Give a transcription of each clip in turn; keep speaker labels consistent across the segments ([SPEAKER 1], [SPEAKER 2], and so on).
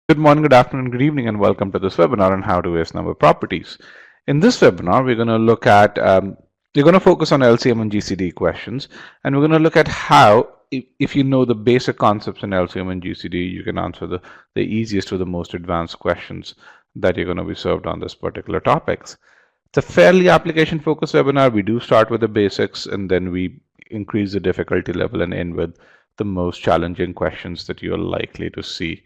[SPEAKER 1] Good morning, good afternoon, good evening, and welcome to this webinar on how to ace number properties. In this webinar, we're going to look at, we're going to focus on LCM and GCD questions, and we're going to look at how, if you know the basic concepts in LCM and GCD, you can answer the easiest or the most advanced questions that you're going to be served on this particular topics. It's a fairly application-focused webinar. We do start with the basics, and then we increase the difficulty level and end with the most challenging questions that you're likely to see.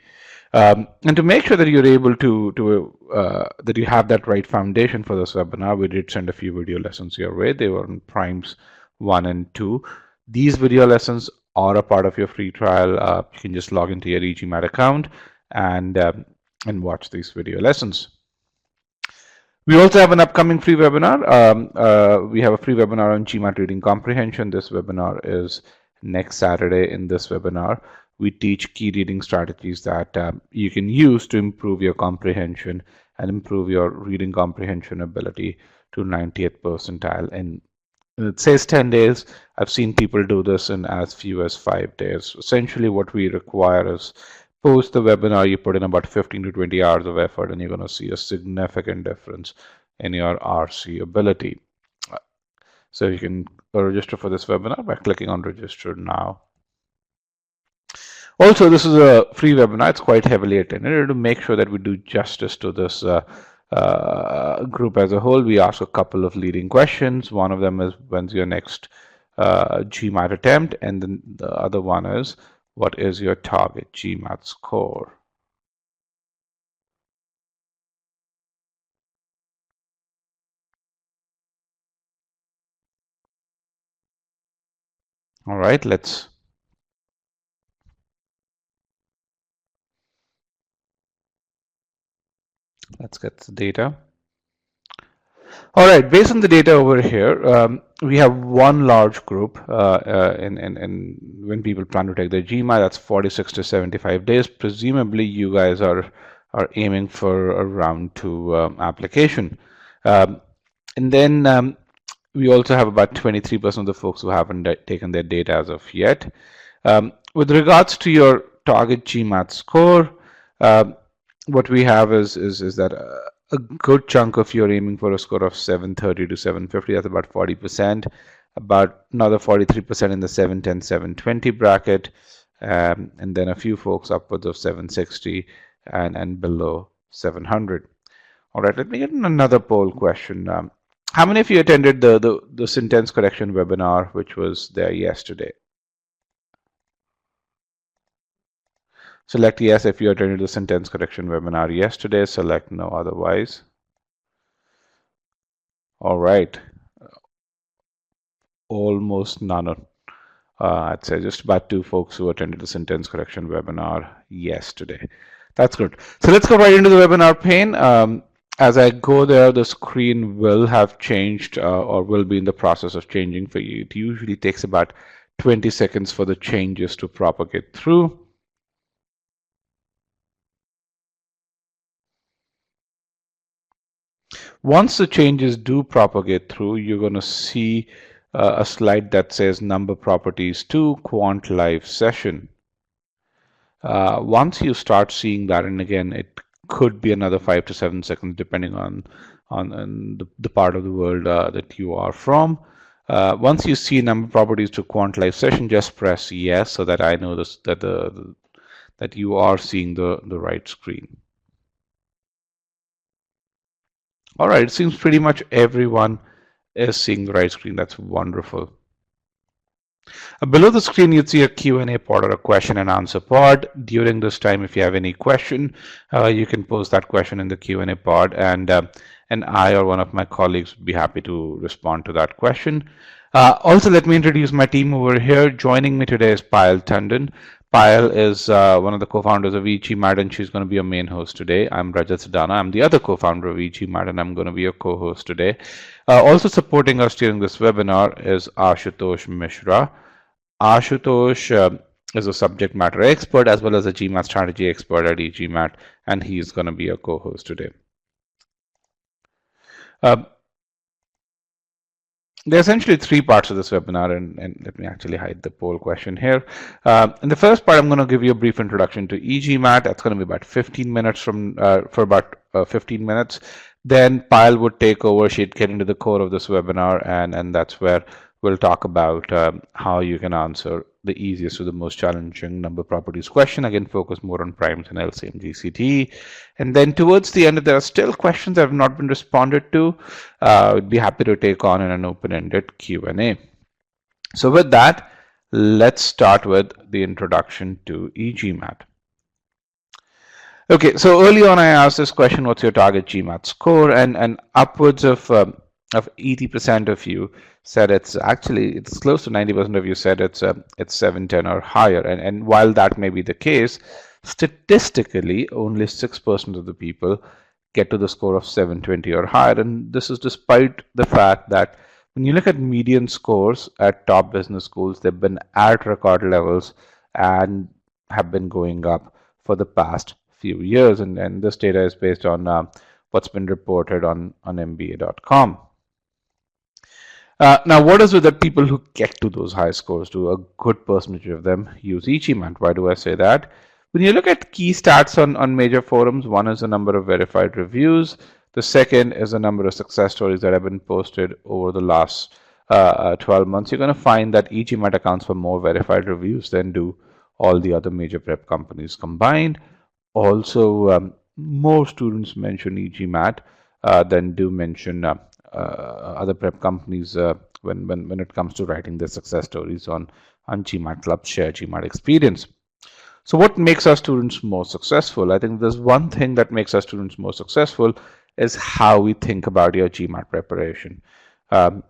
[SPEAKER 1] And to make sure that you're able that you have that right foundation for this webinar, we did send a few video lessons your way. They were on primes 1 and 2. These video lessons are a part of your free trial. You can just log into your E-gmat account and watch these video lessons. We also have an upcoming free webinar. We have a free webinar on GMAT reading comprehension. This webinar is next Saturday. In this webinar, we teach key reading strategies that you can use to improve your comprehension and improve your reading comprehension ability to 90th percentile. And it says 10 days. I've seen people do this in as few as 5 days. Essentially, what we require is post the webinar, you put in about 15 to 20 hours of effort, and you're going to see a significant difference in your RC ability. So you can register for this webinar by clicking on register now. Also, this is a free webinar. It's quite heavily attended. To make sure that we do justice to this group as a whole, we ask a couple of leading questions. One of them is, when's your next GMAT attempt? And then the other one is, what is your target GMAT score? All right, let's get the data. All right, based on the data over here, we have one large group when people plan to take their GMAT, that's 46 to 75 days. Presumably, you guys are aiming for a round 2 application. And then we also have about 23% of the folks who haven't taken their data as of yet. With regards to your target GMAT score, what we have is that a good chunk of you are aiming for a score of 730 to 750. That's about 40%. About another 43% in the 710, 720 bracket, and then a few folks upwards of 760 and below 700. All right, let me get another poll question. How many of you attended the sentence correction webinar, which was there yesterday? Select yes if you attended the sentence correction webinar yesterday. Select no otherwise. All right. Almost none. I'd say just about 2 folks who attended the sentence correction webinar yesterday. That's good. So let's go right into the webinar pane. As I go there, the screen will have changed or will be in the process of changing for you. It usually takes about 20 seconds for the changes to propagate through. Once the changes do propagate through, you're going to see a slide that says number properties to quant live session. Once you start seeing that, and again, it could be another 5 to 7 seconds depending on the part of the world that you are from. Once you see number properties to quant live session, just press yes so that I know that you are seeing the right screen. All right, it seems pretty much everyone is seeing the right screen. That's wonderful. Below the screen, you'd see a Q&A pod or a question and answer pod. During this time, if you have any question, you can post that question in the Q&A pod, and I or one of my colleagues would be happy to respond to that question. Also, let me introduce my team over here. Joining me today is Payal Tandon. Payal is one of the co-founders of E-gmat, and she's going to be your main host today. I'm Rajat Sadana. I'm the other co-founder of E-gmat, and I'm going to be your co-host today. Also supporting us during this webinar is Ashutosh Mishra. Ashutosh is a subject matter expert as well as a GMAT strategy expert at E-gmat, and he's going to be a co-host today. There are essentially three parts of this webinar, and let me actually hide the poll question here. In the first part, I'm going to give you a brief introduction to E-gmat. That's going to be about 15 minutes for about 15 minutes. Then Payal would take over. She'd get into the core of this webinar, and that's where we'll talk about how you can answer the easiest to the most challenging number properties question. Again, focus more on primes and LCM GCD. And then towards the end, if there are still questions that have not been responded to, I'd be happy to take on in an open-ended Q&A. So with that, let's start with the introduction to E-gmat. Okay, so early on I asked this question, what's your target GMAT score? And upwards of 80% of you said it's close to 90% of you said it's 710 or higher. And while that may be the case, statistically only 6% of the people get to the score of 720 or higher. And this is despite the fact that when you look at median scores at top business schools, they've been at record levels and have been going up for the past few years, and this data is based on what's been reported on MBA.com. Now, what is it that people who get to those high scores do? A good percentage of them use E-gmat. Why do I say that? When you look at key stats on major forums, one is the number of verified reviews. The second is the number of success stories that have been posted over the last 12 months. You're going to find that E-gmat accounts for more verified reviews than do all the other major prep companies combined. Also, more students mention E-gmat than do mention other prep companies when it comes to writing their success stories on GMAT Club's Share GMAT Experience. So what makes our students more successful? I think there's one thing that makes our students more successful is how we think about your GMAT preparation or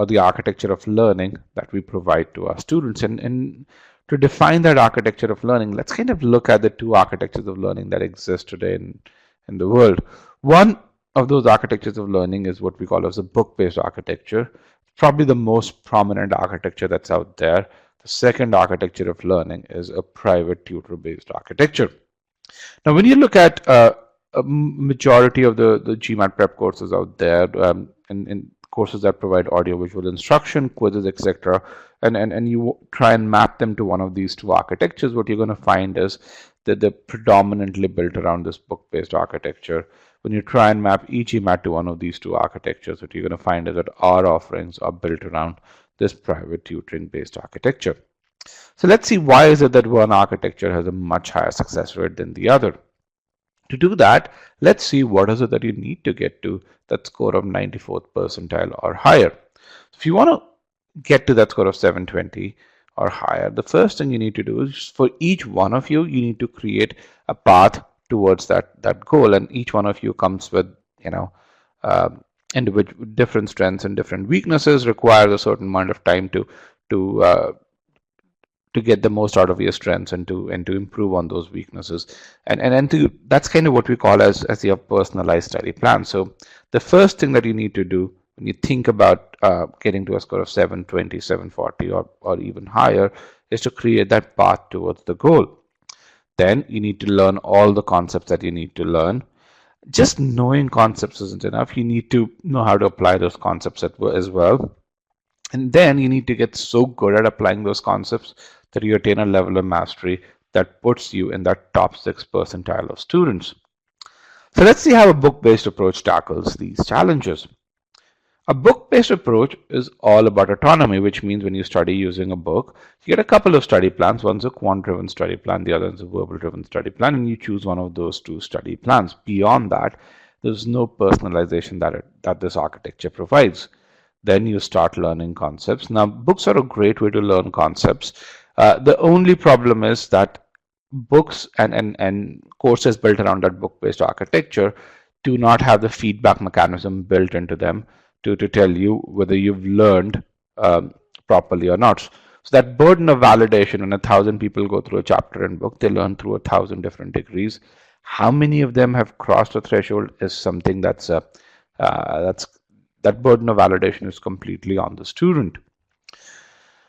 [SPEAKER 1] the architecture of learning that we provide to our students. And to define that architecture of learning, let's kind of look at the two architectures of learning that exist today in the world. One of those architectures of learning is what we call as a book-based architecture, probably the most prominent architecture that's out there. The second architecture of learning is a private tutor-based architecture. Now, when you look at a majority of the GMAT prep courses out there, and courses that provide audio-visual instruction, quizzes, etc., and you try and map them to one of these two architectures, what you're going to find is that they're predominantly built around this book-based architecture. When you try and map E-gmat to one of these two architectures, what you're going to find is that our offerings are built around this private tutoring-based architecture. So let's see, why is it that one architecture has a much higher success rate than the other? To do that, let's see what is it that you need to get to that score of 94th percentile or higher. So if you want to get to that score of 720 or higher, the first thing you need to do is for each one of you, you need to create a path towards that goal. And each one of you comes with, individual different strengths and different weaknesses, requires a certain amount of time to get the most out of your strengths and to improve on those weaknesses, and that's kind of what we call as your personalized study plan. So the first thing that you need to do when you think about getting to a score of 720, 740, or even higher, is to create that path towards the goal. Then you need to learn all the concepts that you need to learn. Just knowing concepts isn't enough. You need to know how to apply those concepts as well. And then you need to get so good at applying those concepts that you attain a level of mastery that puts you in that top 6 percentile of students. So let's see how a book-based approach tackles these challenges. A book-based approach is all about autonomy, which means when you study using a book, you get a couple of study plans. One's a quant-driven study plan, the other is a verbal-driven study plan, and you choose one of those two study plans. Beyond that, there's no personalization that this architecture provides. Then you start learning concepts. Now, books are a great way to learn concepts. The only problem is that books and courses built around that book-based architecture do not have the feedback mechanism built into them to tell you whether you've learned properly or not. So that burden of validation, when 1,000 people go through a chapter in book, they learn through 1,000 different degrees. How many of them have crossed a threshold is something that burden of validation is completely on the student.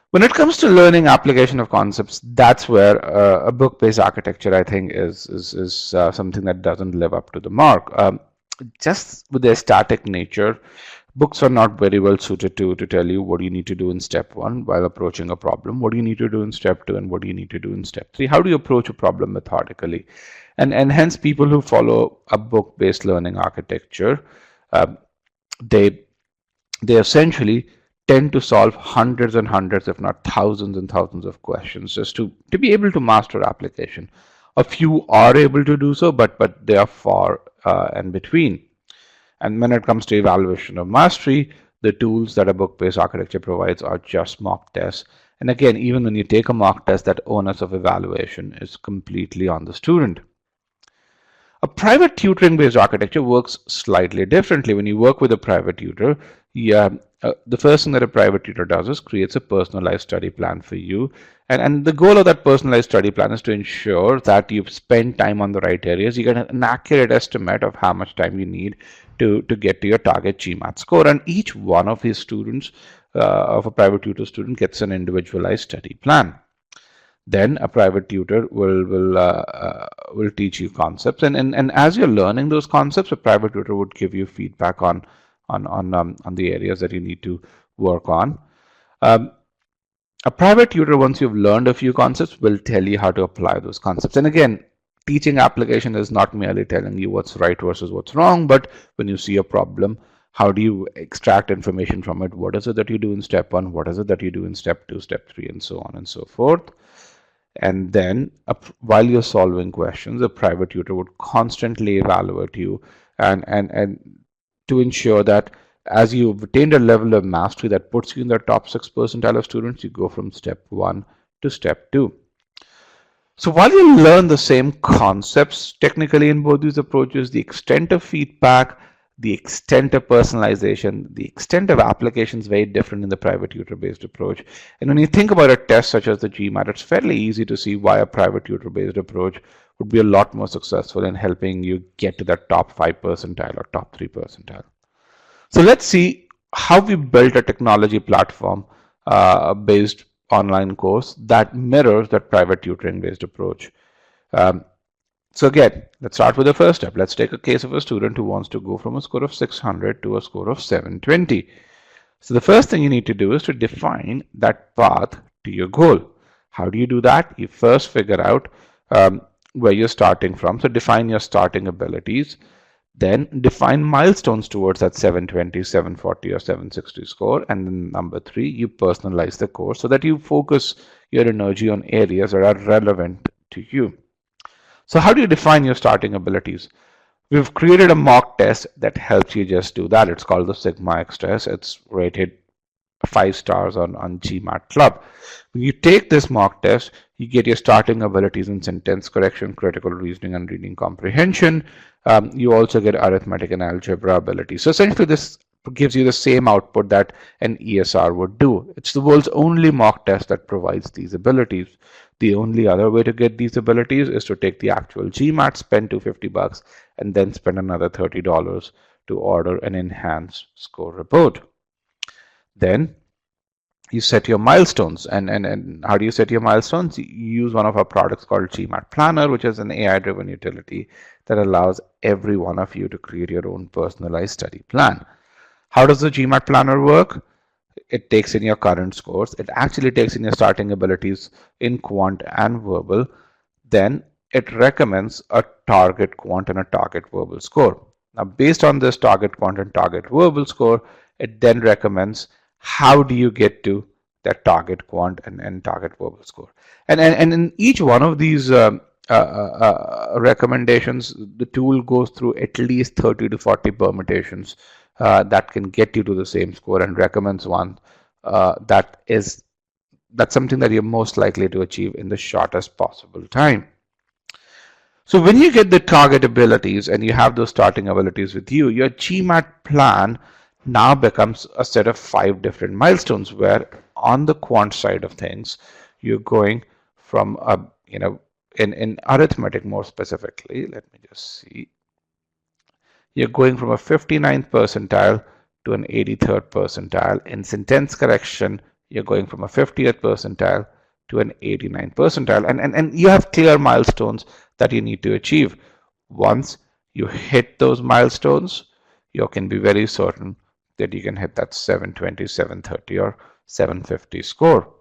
[SPEAKER 1] When it comes to learning application of concepts, that's where a book-based architecture, I think, is something that doesn't live up to the mark. Just with their static nature, Books are not very well suited to tell you what you need to do in step one while approaching a problem, what do you need to do in step two, and what do you need to do in step three. How do you approach a problem methodically? And hence, people who follow a book-based learning architecture, uh, they they essentially tend to solve hundreds and hundreds, if not thousands and thousands of questions just to be able to master application. A few are able to do so, but they are far and between. And when it comes to evaluation of mastery, the tools that a book-based architecture provides are just mock tests. And again, even when you take a mock test, that onus of evaluation is completely on the student. A private tutoring based architecture works slightly differently. When you work with a private tutor, the first thing that a private tutor does is creates a personalized study plan for you. And the goal of that personalized study plan is to ensure that you spend time on the right areas. You get an accurate estimate of how much time you need to get to your target GMAT score. And each one of these students, of a private tutor student, gets an individualized study plan. Then a private tutor will teach you concepts, and as you're learning those concepts, a private tutor would give you feedback on the areas that you need to work on. A private tutor, once you've learned a few concepts, will tell you how to apply those concepts. And again, teaching application is not merely telling you what's right versus what's wrong, but when you see a problem, how do you extract information from it? What is it that you do in step one? What is it that you do in step two, step three, and so on and so forth? And then while you're solving questions, a private tutor would constantly evaluate you and to ensure that as you've attained a level of mastery that puts you in the top 6 percentile of students, you go from step 1 to step 2. So while you learn the same concepts technically in both these approaches, the extent of feedback, the extent of personalization, the extent of application is very different in the private tutor-based approach. And when you think about a test such as the GMAT, it's fairly easy to see why a private tutor-based approach would be a lot more successful in helping you get to that top 5 percentile or top 3 percentile. So let's see how we built a technology platform based online course that mirrors that private tutoring-based approach. So again, let's start with the first step. Let's take a case of a student who wants to go from a score of 600 to a score of 720. So the first thing you need to do is to define that path to your goal. How do you do that? You first figure out where you're starting from. So define your starting abilities. Then define milestones towards that 720, 740, or 760 score. And then number 3, you personalize the course so that you focus your energy on areas that are relevant to you. So how do you define your starting abilities? We've created a mock test that helps you just do that. It's called the Sigma X test. It's rated 5 stars on GMAT Club. When you take this mock test, you get your starting abilities in sentence correction, critical reasoning, and reading comprehension. You also get arithmetic and algebra abilities. So essentially, this gives you the same output that an ESR would do. It's the world's only mock test that provides these abilities. The only other way to get these abilities is to take the actual GMAT, spend $250, and then spend another $30 to order an enhanced score report. Then you set your milestones. And how do you set your milestones? You use one of our products called GMAT Planner, which is an AI-driven utility that allows every one of you to create your own personalized study plan. How does the GMAT Planner work? It takes in your current scores. It actually takes in your starting abilities in quant and verbal. Then it recommends a target quant and a target verbal score. Now, based on this target quant and target verbal score, it then recommends how do you get to that target quant and target verbal score. And in each one of these recommendations, the tool goes through at least 30 to 40 permutations that can get you to the same score and recommends one that's something that you're most likely to achieve in the shortest possible time. So when you get the target abilities and you have those starting abilities with you, your GMAT plan now becomes a set of 5 different milestones where on the quant side of things, you're going from in arithmetic more specifically, let me just see. You're going from a 59th percentile to an 83rd percentile. In sentence correction, you're going from a 50th percentile to an 89th percentile. And you have clear milestones that you need to achieve. Once you hit those milestones, you can be very certain that you can hit that 720, 730, or 750 score.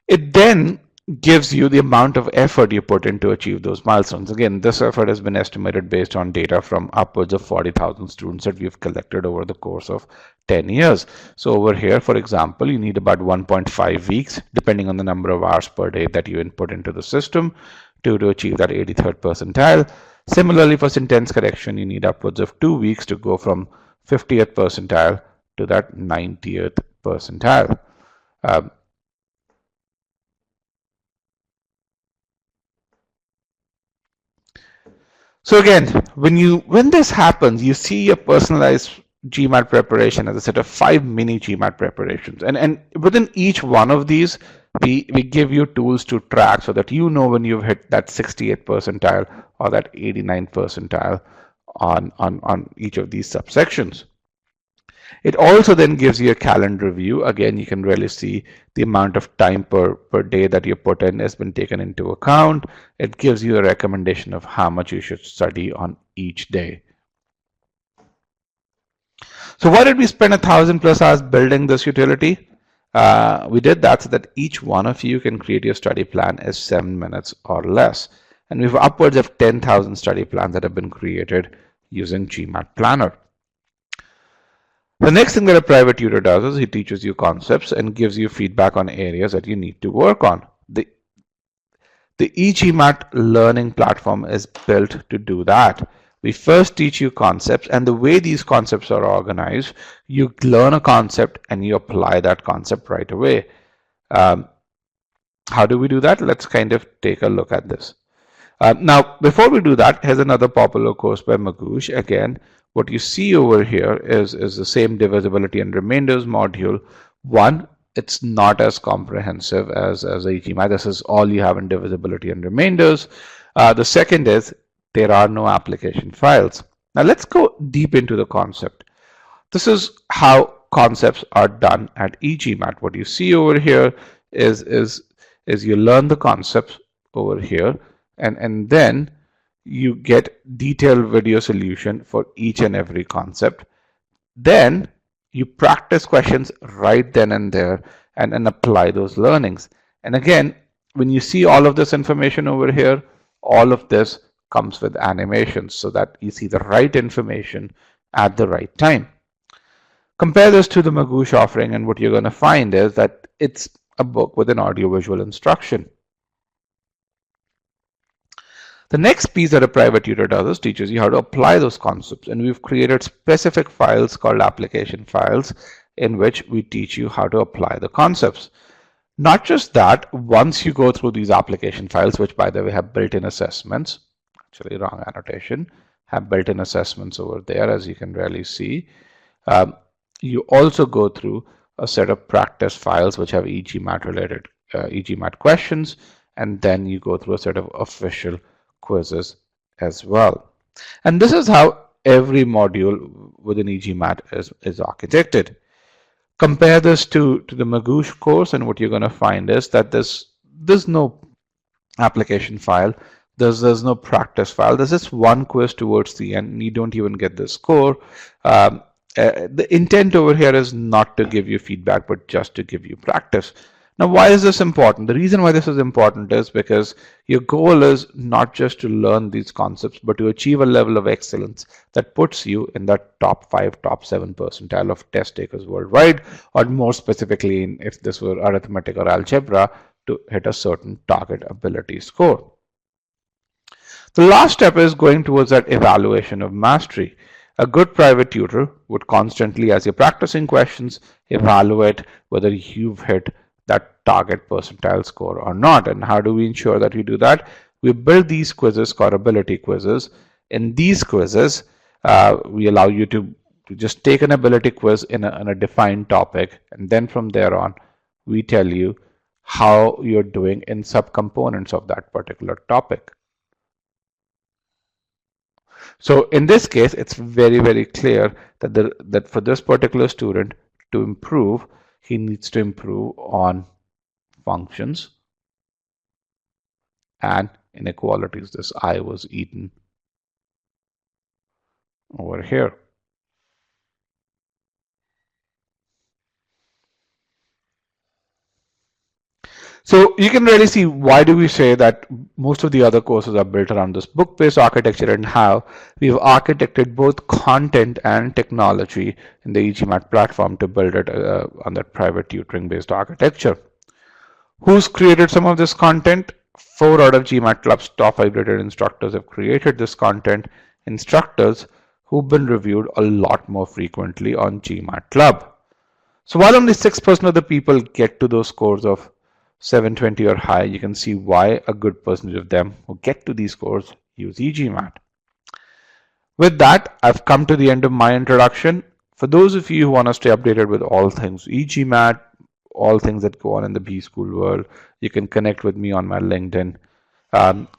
[SPEAKER 1] It then gives you the amount of effort you put in to achieve those milestones. Again, this effort has been estimated based on data from upwards of 40,000 students that we've collected over the course of 10 years. So over here, for example, you need about 1.5 weeks, depending on the number of hours per day that you input into the system to achieve that 83rd percentile. Similarly, for sentence correction, you need upwards of 2 weeks to go from 50th percentile to that 90th percentile. So again, when this happens, you see your personalized GMAT preparation as a set of 5 mini GMAT preparations. And within each one of these, we give you tools to track so that you know when you've hit that 68th percentile or that 89th percentile on each of these subsections. It also then gives you a calendar view. Again, you can really see the amount of time per day that you put in has been taken into account. It gives you a recommendation of how much you should study on each day. So why did we spend 1,000+ hours building this utility? We did that so that each one of you can create your study plan as 7 minutes or less. And we have upwards of 10,000 study plans that have been created using GMAT Planner. The next thing that a private tutor does is he teaches you concepts and gives you feedback on areas that you need to work on. The E-gmat learning platform is built to do that. We first teach you concepts, and the way these concepts are organized, you learn a concept and you apply that concept right away. How do we do that? Let's kind of take a look at this. Now, before we do that, here's another popular course by Magoosh. Again, what you see over here is the same divisibility and remainders module. One, it's not as comprehensive as E-gmat. This is all you have in divisibility and remainders. The second is there are no application files. Now let's go deep into the concept. This is how concepts are done at E-gmat. What you see over here is you learn the concepts over here, and then you get detailed video solution for each and every concept. Then you practice questions right then and there and apply those learnings. And again, when you see all of this information over here, all of this comes with animations so that you see the right information at the right time. Compare this to the Magoosh offering, and what you're going to find is that it's a book with an audiovisual instruction. The next piece that a private tutor does is teaches you how to apply those concepts, and we've created specific files called application files in which we teach you how to apply the concepts. Not just that, once you go through these application files, which by the way have built-in assessments, actually wrong annotation, have built-in assessments over there, as you can really see. You also go through a set of practice files which have E-gmat related E-gmat questions, and then you go through a set of official quizzes as well. And this is how every module within E-gmat is architected. Compare this to the Magoosh course, and what you're going to find is that there's no application file, there's no practice file. There's just one quiz towards the end, and you don't even get the score. The intent over here is not to give you feedback, but just to give you practice. Now, why is this important? The reason why this is important is because your goal is not just to learn these concepts, but to achieve a level of excellence that puts you in that top 5, top 7 percentile of test takers worldwide, or more specifically, if this were arithmetic or algebra, to hit a certain target ability score. The last step is going towards that evaluation of mastery. A good private tutor would constantly, as you're practicing questions, evaluate whether you've hit that target percentile score or not. And how do we ensure that we do that? We build these quizzes called ability quizzes. In these quizzes, we allow you to just take an ability quiz in a defined topic, and then from there on, we tell you how you're doing in subcomponents of that particular topic. So in this case, it's very, very clear that for this particular student to improve, he needs to improve on functions and inequalities. This I was eaten over here. So you can really see why do we say that most of the other courses are built around this book-based architecture and how we've architected both content and technology in the E-gmat platform to build it on that private tutoring-based architecture. Who's created some of this content? 4 out of GMAT Club's top 5 graded instructors have created this content. Instructors who've been reviewed a lot more frequently on GMAT Club. So while only 6% of the people get to those scores of 720 or higher, you can see why a good percentage of them who get to these scores use E-gmat. With that, I've come to the end of my introduction. For those of you who want to stay updated with all things E-gmat, all things that go on in the B-School world, you can connect with me on my LinkedIn.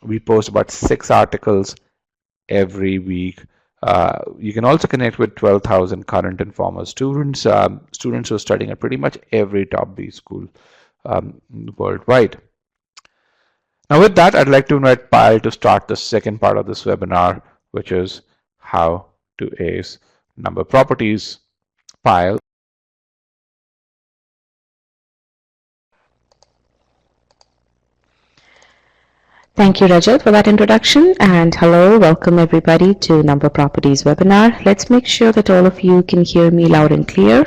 [SPEAKER 1] We post about 6 articles every week. You can also connect with 12,000 current and former students, students who are studying at pretty much every top B-School worldwide. Now with that, I'd like to invite Payal to start the second part of this webinar, which is how to ace number properties. Payal.
[SPEAKER 2] Thank you, Rajat, for that introduction. And hello, welcome everybody to Number Properties webinar. Let's make sure that all of you can hear me loud and clear.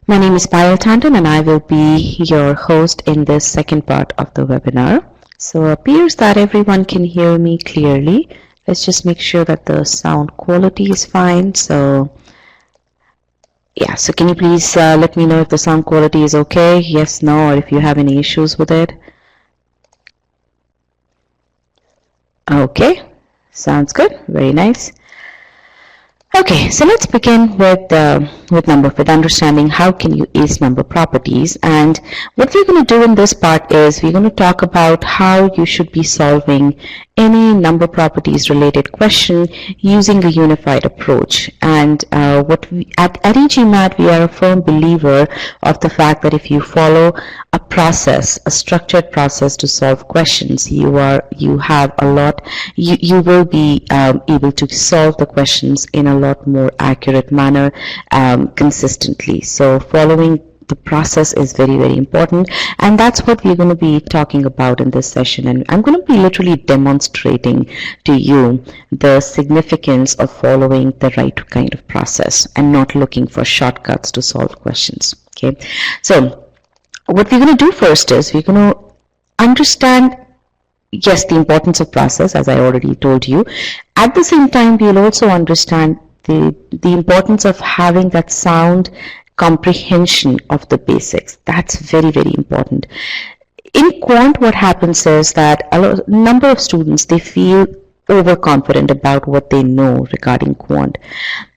[SPEAKER 2] My name is Payal Tandon and I will be your host in this second part of the webinar. So it appears that everyone can hear me clearly. Let's just make sure that the sound quality is fine. So yeah, so can you please let me know if the sound quality is okay? Yes, no, or if you have any issues with it. Okay, sounds good. Very nice. Okay, so let's begin with understanding how can you ace number properties. And what we're going to do in this part is we're going to talk about how you should be solving any number properties related question using a unified approach. And at E-gmat, we are a firm believer of the fact that if you follow a process, a structured process to solve questions, you will be able to solve the questions in a lot more accurate manner consistently. So following the process is very, very important, and that's what we're going to be talking about in this session. And I'm going to be literally demonstrating to you the significance of following the right kind of process and not looking for shortcuts to solve questions. Okay, so what we're going to do first is we're going to understand, yes, the importance of process, as I already told you. At the same time, we'll also understand the importance of having that sound comprehension of the basics. That's very, very important. In quant, what happens is that a number of students, they feel overconfident about what they know regarding quant.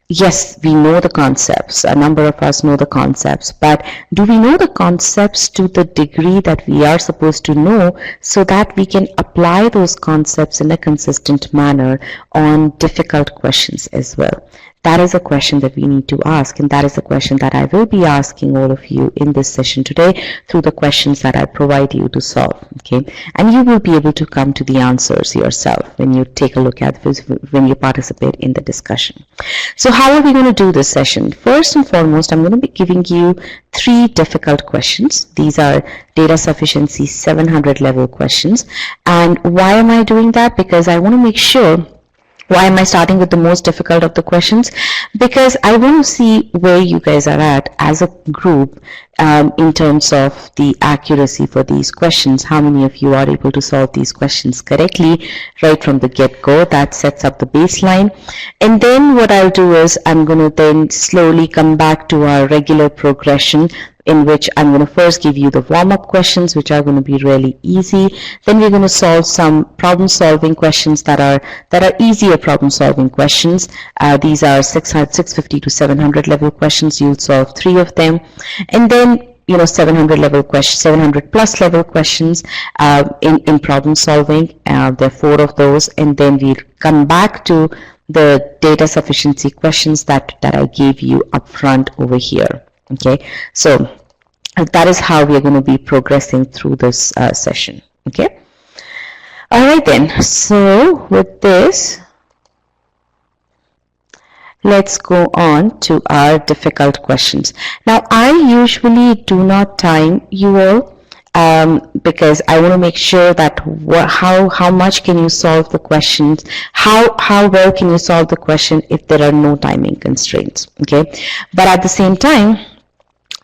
[SPEAKER 2] Yes, we know the concepts. A number of us know the concepts, but do we know the concepts to the degree that we are supposed to know so that we can apply those concepts in a consistent manner on difficult questions as well? That is a question that we need to ask, and that is a question that I will be asking all of you in this session today through the questions that I provide you to solve. Okay, and you will be able to come to the answers yourself when you take a look at this, when you participate in the discussion. So how are we going to do this session? First and foremost, I'm going to be giving you 3 difficult questions. These are data sufficiency 700 level questions. And why am I doing that? Because I want to make sure. Why am I starting with the most difficult of the questions? Because I want to see where you guys are at as a group in terms of the accuracy for these questions. How many of you are able to solve these questions correctly right from the get-go? That sets up the baseline. And then what I'll do is I'm going to then slowly come back to our regular progression, in which I'm going to first give you the warm-up questions, which are going to be really easy. Then we're going to solve some problem-solving questions that are easier problem-solving questions. These are 650 to 700 level questions. You'll solve 3 of them, and then 700 plus level questions in problem solving. There are 4 of those, and then we'll come back to the data sufficiency questions that I gave you up front over here. Okay, so that is how we are going to be progressing through this session. Okay, all right then. So with this, let's go on to our difficult questions. Now, I usually do not time you all because I want to make sure that how much can you solve the questions, how well can you solve the question if there are no timing constraints, okay? But at the same time,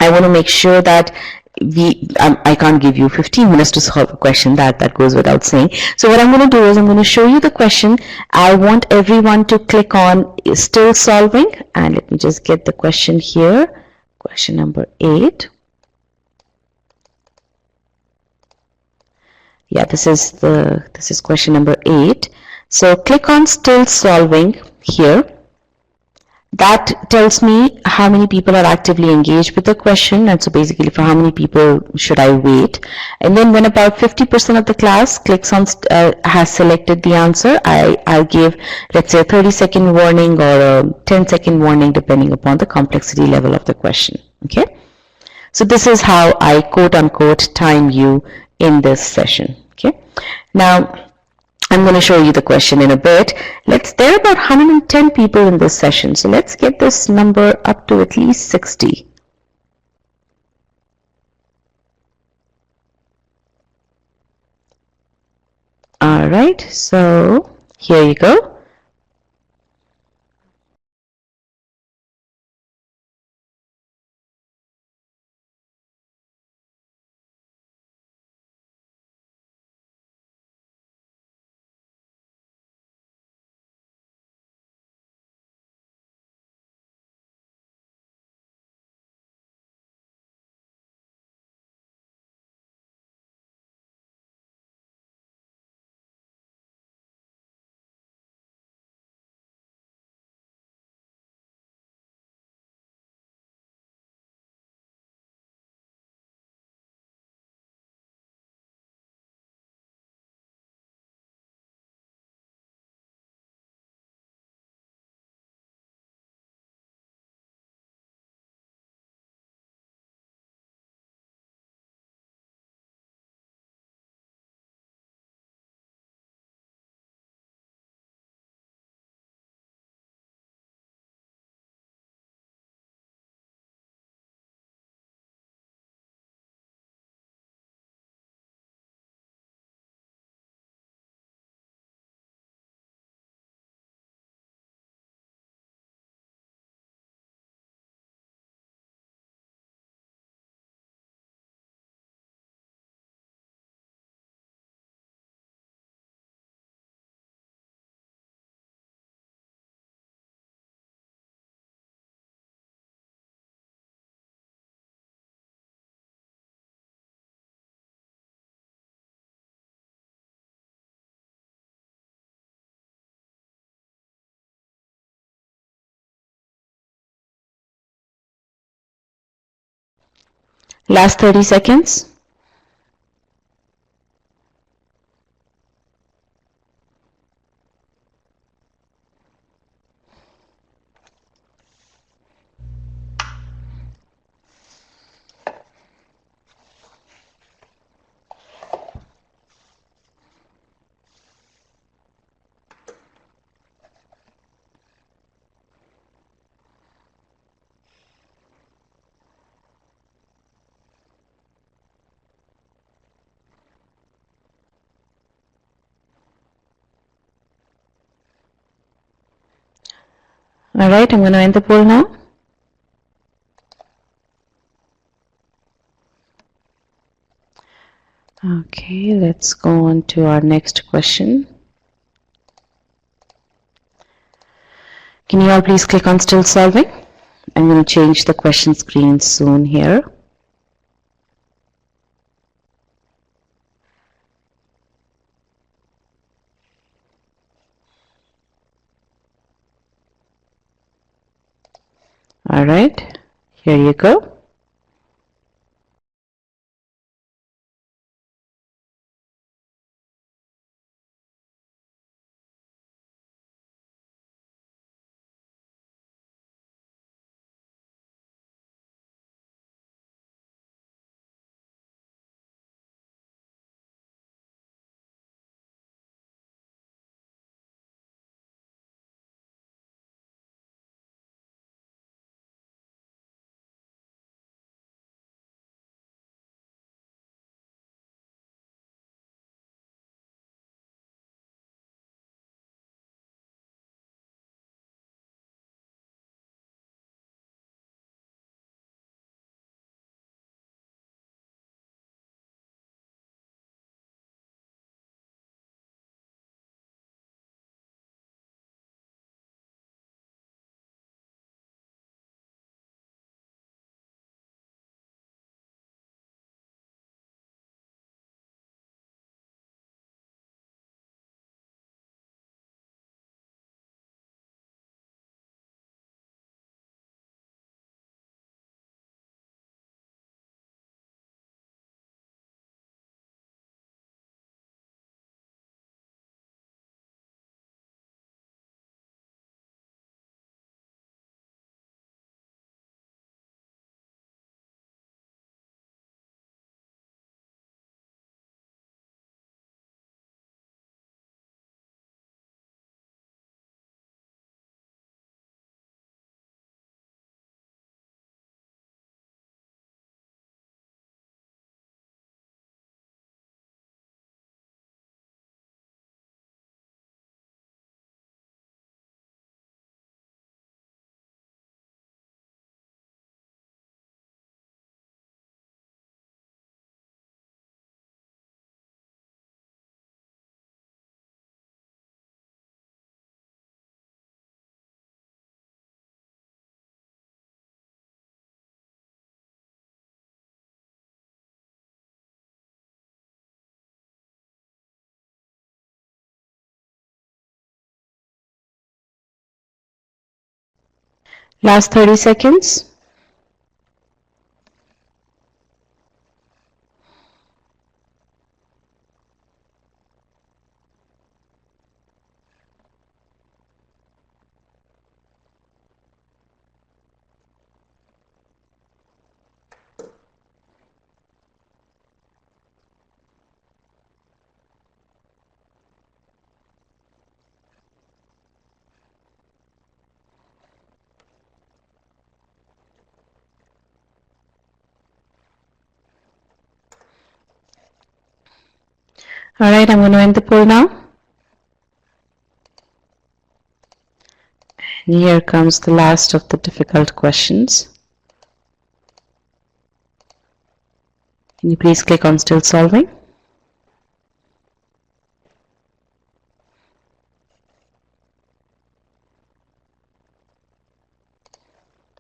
[SPEAKER 2] I want to make sure that I can't give you 15 minutes to solve a question, that goes without saying. So what I'm going to do is I'm going to show you the question. I want everyone to click on still solving, and let me just get the question here. Question number 8. Yeah, this is question number 8. So click on still solving here. That tells me how many people are actively engaged with the question, and so basically for how many people should I wait. And then when about 50% of the class clicks on has selected the answer, I'll give, let's say, a 30-second warning or a 10-second warning depending upon the complexity level of the question. Okay, so this is how I quote unquote time you in this session. Okay, now I'm going to show you the question in a bit. There are about 110 people in this session, so let's get this number up to at least 60. All right, so here you go. Last 30 seconds. All right, I'm going to end the poll now. Okay, let's go on to our next question. Can you all please click on still solving? I'm going to change the question screen soon here. All right, here you go. Last 30 seconds. All right, I'm going to end the poll now. And here comes the last of the difficult questions. Can you please click on Still Solving?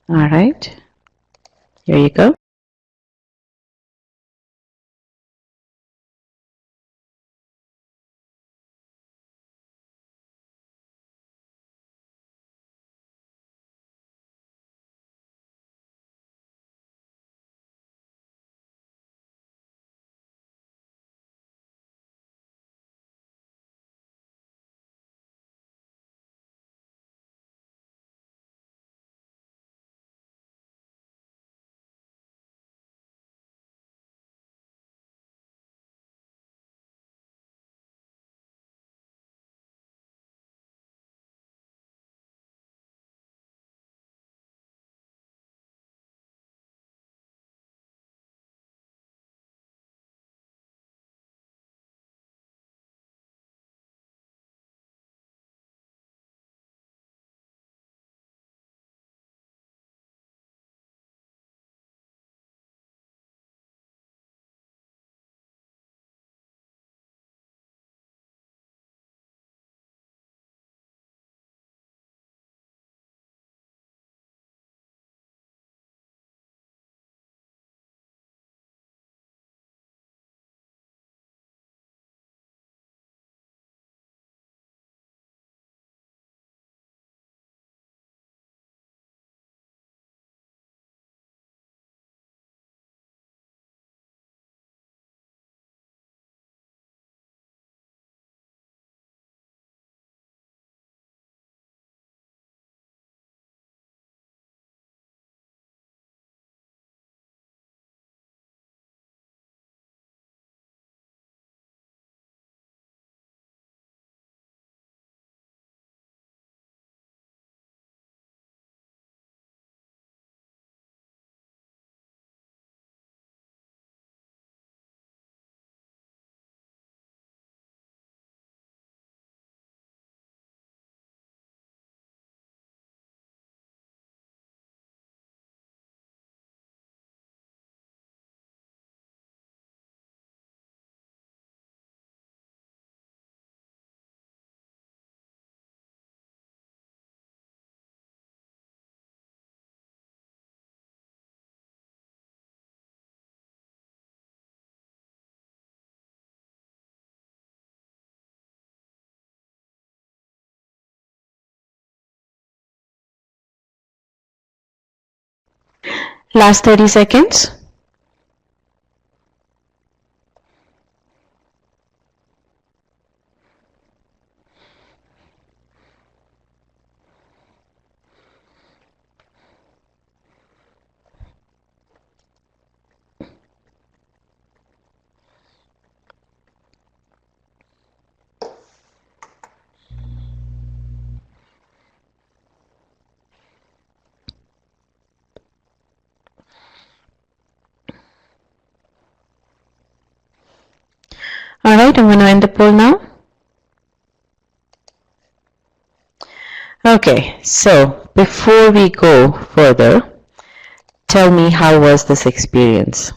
[SPEAKER 2] All right, here you go. Last 30 seconds. All right, I'm going to end the poll now. Okay, so before we go further, tell me, how was this experience?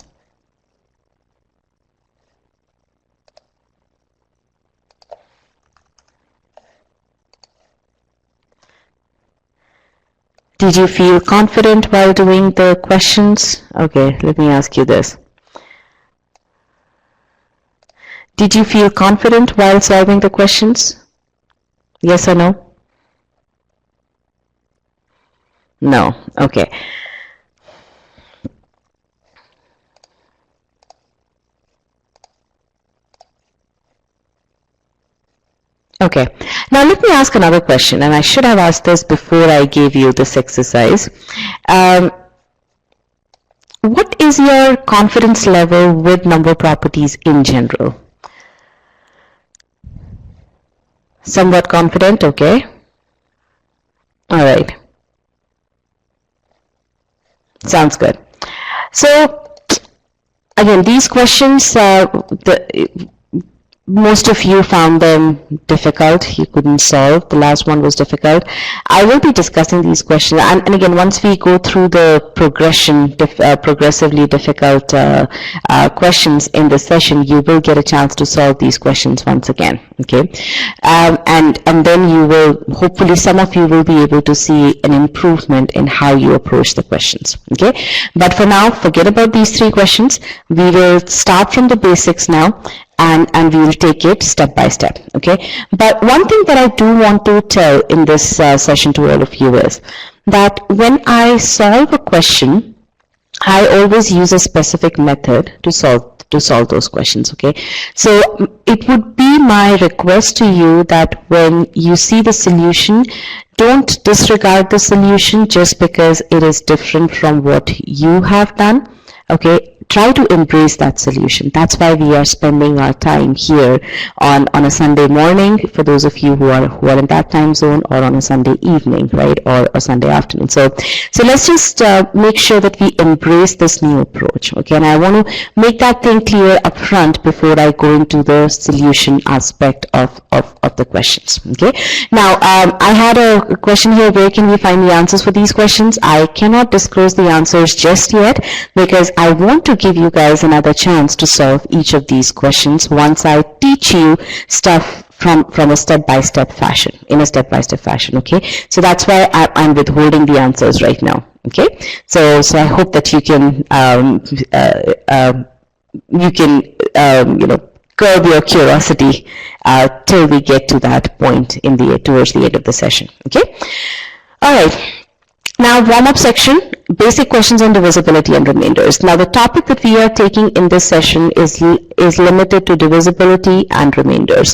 [SPEAKER 2] Did you feel confident while doing the questions? Okay, let me ask you this. Did you feel confident while solving the questions? Yes or no? No. Okay. Okay. Now let me ask another question, and I should have asked this before I gave you this exercise. What is your confidence level with number properties in general? Somewhat confident, okay. All right. Sounds good. So again, these questions, most of you found them difficult. You couldn't solve. The last one was difficult. I will be discussing these questions. And again, once we go through the progressively difficult questions in this session, you will get a chance to solve these questions once again. Okay. And then you will, hopefully some of you will be able to see an improvement in how you approach the questions. Okay. But for now, forget about these three questions. We will start from the basics now. And we will take it step by step, okay? But one thing that I do want to tell in this session to all of you is that when I solve a question, I always use a specific method to solve those questions, okay? So it would be my request to you that when you see the solution, don't disregard the solution just because it is different from what you have done, okay? Try to embrace that solution. That's why we are spending our time here on a Sunday morning, for those of you who are in that time zone, or on a Sunday evening, right, or a Sunday afternoon. So let's just make sure that we embrace this new approach, okay? And I want to make that thing clear up front before I go into the solution aspect of the questions, okay? Now, I had a question here, where can we find the answers for these questions? I cannot disclose the answers just yet because I want to give you guys another chance to solve each of these questions once I teach you stuff from a step-by-step fashion, in a step-by-step fashion, okay? So that's why I'm withholding the answers right now, okay? So I hope that you can curb your curiosity till we get to that point towards the end of the session, okay? All right. Now, warm-up section, basic questions on divisibility and remainders. Now, the topic that we are taking in this session is limited to divisibility and remainders.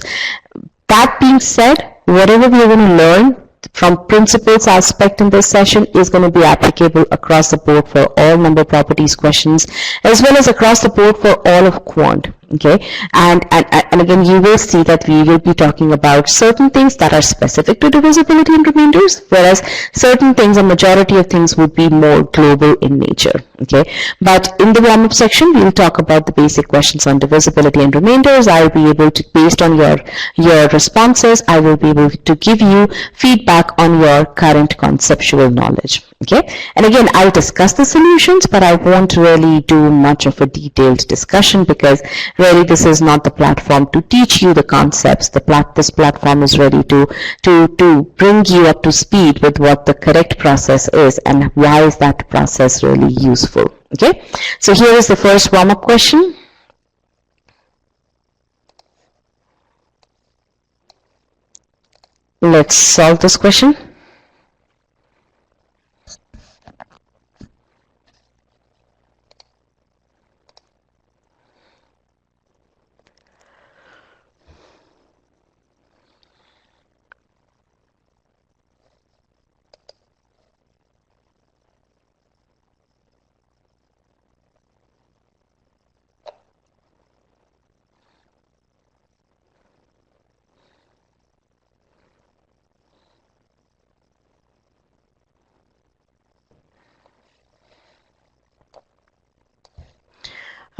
[SPEAKER 2] That being said, whatever we are going to learn from principles aspect in this session is going to be applicable across the board for all number properties questions, as well as across the board for all of quant. Okay, and again, you will see that we will be talking about certain things that are specific to divisibility and remainders, whereas certain things, a majority of things, would be more global in nature. Okay, but in the warm-up section, we will talk about the basic questions on divisibility and remainders. I will be able to, based on your responses, I will be able to give you feedback on your current conceptual knowledge. Okay, and again, I'll discuss the solutions, but I won't really do much of a detailed discussion because really this is not the platform to teach you the concepts. This platform is ready to bring you up to speed with what the correct process is and why is that process really useful. Okay, so here is the first warm-up question. Let's solve this question.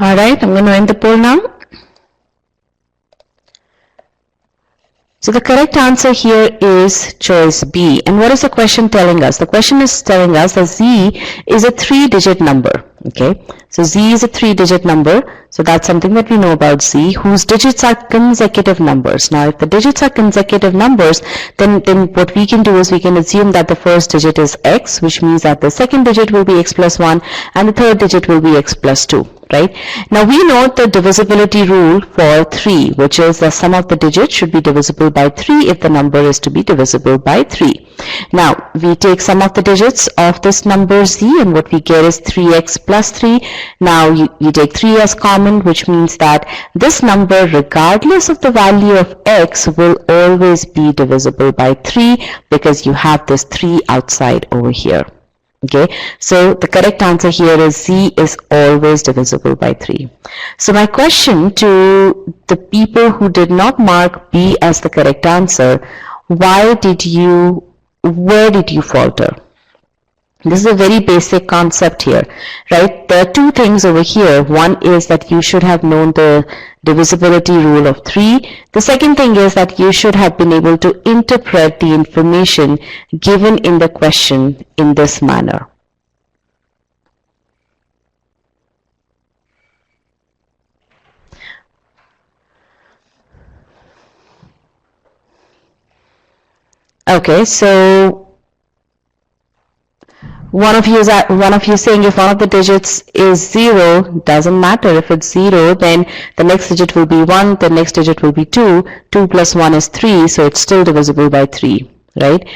[SPEAKER 2] All right, I'm going to end the poll now. So the correct answer here is choice B. And what is the question telling us? The question is telling us that Z is a 3-digit number. Okay, So Z is a 3-digit number. So that's something that we know about Z, whose digits are consecutive numbers. Now, if the digits are consecutive numbers, then what we can do is we can assume that the first digit is X, which means that the second digit will be X plus 1 and the third digit will be X plus 2. Right? Now we know the divisibility rule for 3, which is the sum of the digits should be divisible by 3 if the number is to be divisible by 3. Now we take sum of the digits of this number Z, and what we get is 3x plus 3. Now you take 3 as common, which means that this number, regardless of the value of x, will always be divisible by 3 because you have this 3 outside over here. Okay, so the correct answer here is Z is always divisible by 3. So my question to the people who did not mark B as the correct answer, where did you falter? This is a very basic concept here, right? There are two things over here. One is that you should have known the divisibility rule of 3. The second thing is that you should have been able to interpret the information given in the question in this manner. Okay, so one of you saying if one of the digits is 0, doesn't matter. If it's 0, then the next digit will be 1, the next digit will be 2. 2 plus 1 is 3, so it's still divisible by 3, right?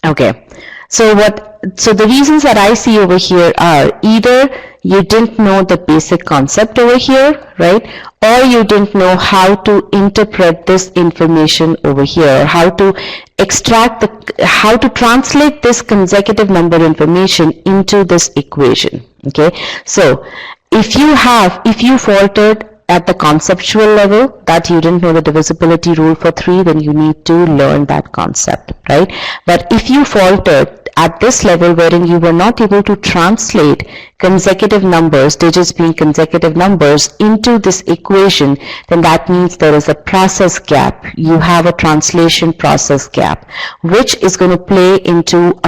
[SPEAKER 2] Okay, so the reasons that I see over here are either you didn't know the basic concept over here, right? Or you didn't know how to interpret this information over here, how to how to translate this consecutive number information into this equation. Okay, so if you faltered at the conceptual level, that you didn't know the divisibility rule for 3, then you need to learn that concept, right? But if you faltered at this level wherein you were not able to translate consecutive numbers, digits being consecutive numbers, into this equation, then that means there is a process gap. You have a translation process gap, which is going to play into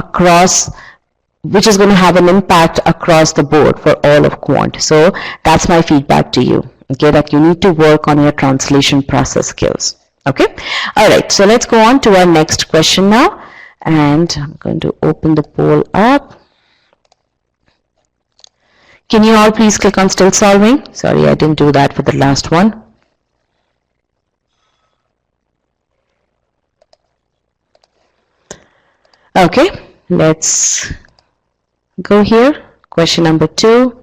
[SPEAKER 2] which is going to have an impact across the board for all of quant. So that's my feedback to you, okay, that you need to work on your translation process skills. Okay, all right, so let's go on to our next question now, and I'm going to open the poll up. Can you all please click on still solving? Sorry, I didn't do that for the last one. Okay, let's go here. Question number 2.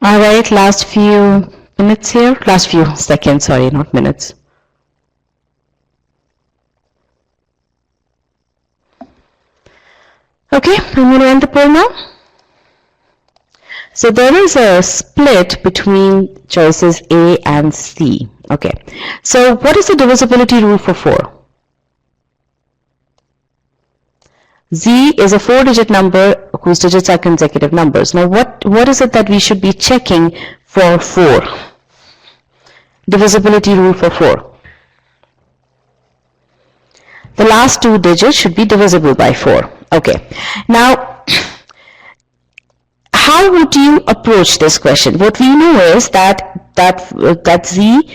[SPEAKER 2] All right, last few minutes here, last few seconds, sorry, not minutes. Okay, I'm going to end the poll now. So there is a split between choices A and C. Okay, so what is the divisibility rule for 4? Z is a 4-digit number whose digits are consecutive numbers. Now what is it that we should be checking for 4? Divisibility rule for 4. The last 2 digits should be divisible by 4. Okay. Now, how would you approach this question? What we know is that Z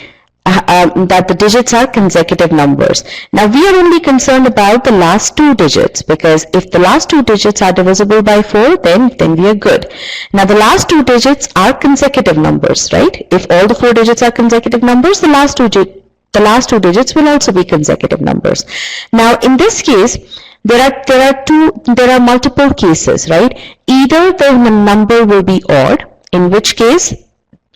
[SPEAKER 2] that the digits are consecutive numbers. Now we are only concerned about the last two digits, because if the last two digits are divisible by 4, then we are good. Now the last two digits are consecutive numbers, right? If all the four digits are consecutive numbers, the last two digits will also be consecutive numbers. Now in this case, there are multiple cases, right? Either the number will be odd, in which case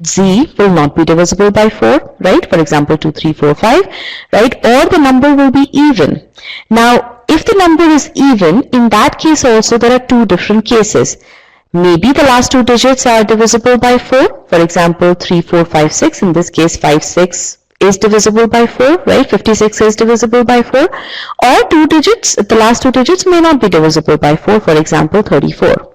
[SPEAKER 2] Z will not be divisible by 4, right? For example, 2, 3, 4, 5, right? Or the number will be even. Now, if the number is even, in that case also there are two different cases. Maybe the last two digits are divisible by 4. For example, 3, 4, 5, 6. In this case, 5, 6 is divisible by 4, right? 56 is divisible by 4. Or two digits, the last two digits may not be divisible by 4. For example, 34.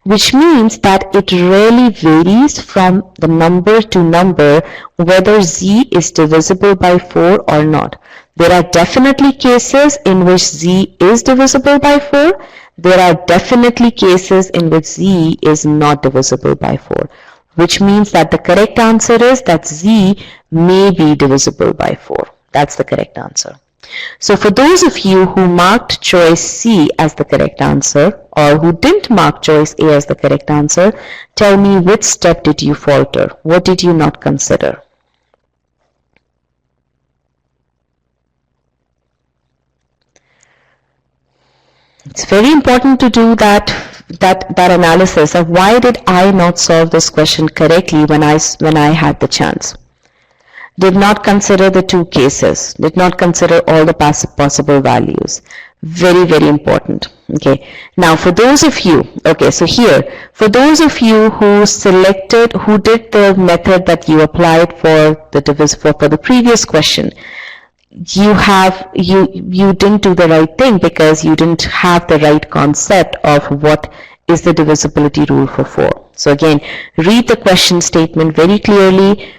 [SPEAKER 2] Which means that it really varies from the number to number whether Z is divisible by 4 or not. There are definitely cases in which Z is divisible by 4. There are definitely cases in which Z is not divisible by 4, which means that the correct answer is that Z may be divisible by 4. That's the correct answer. So for those of you who marked choice C as the correct answer, or who didn't mark choice A as the correct answer, tell me which step did you falter? What did you not consider? It's very important to do that analysis of why did I not solve this question correctly when I had the chance. Did not consider the two cases, did not consider all the possible values. Very, very important. Okay. Now, for those of you, okay, so here, for those of you who did the method that you applied for the previous question, you didn't do the right thing because you didn't have the right concept of what is the divisibility rule for 4. So again, read the question statement very clearly,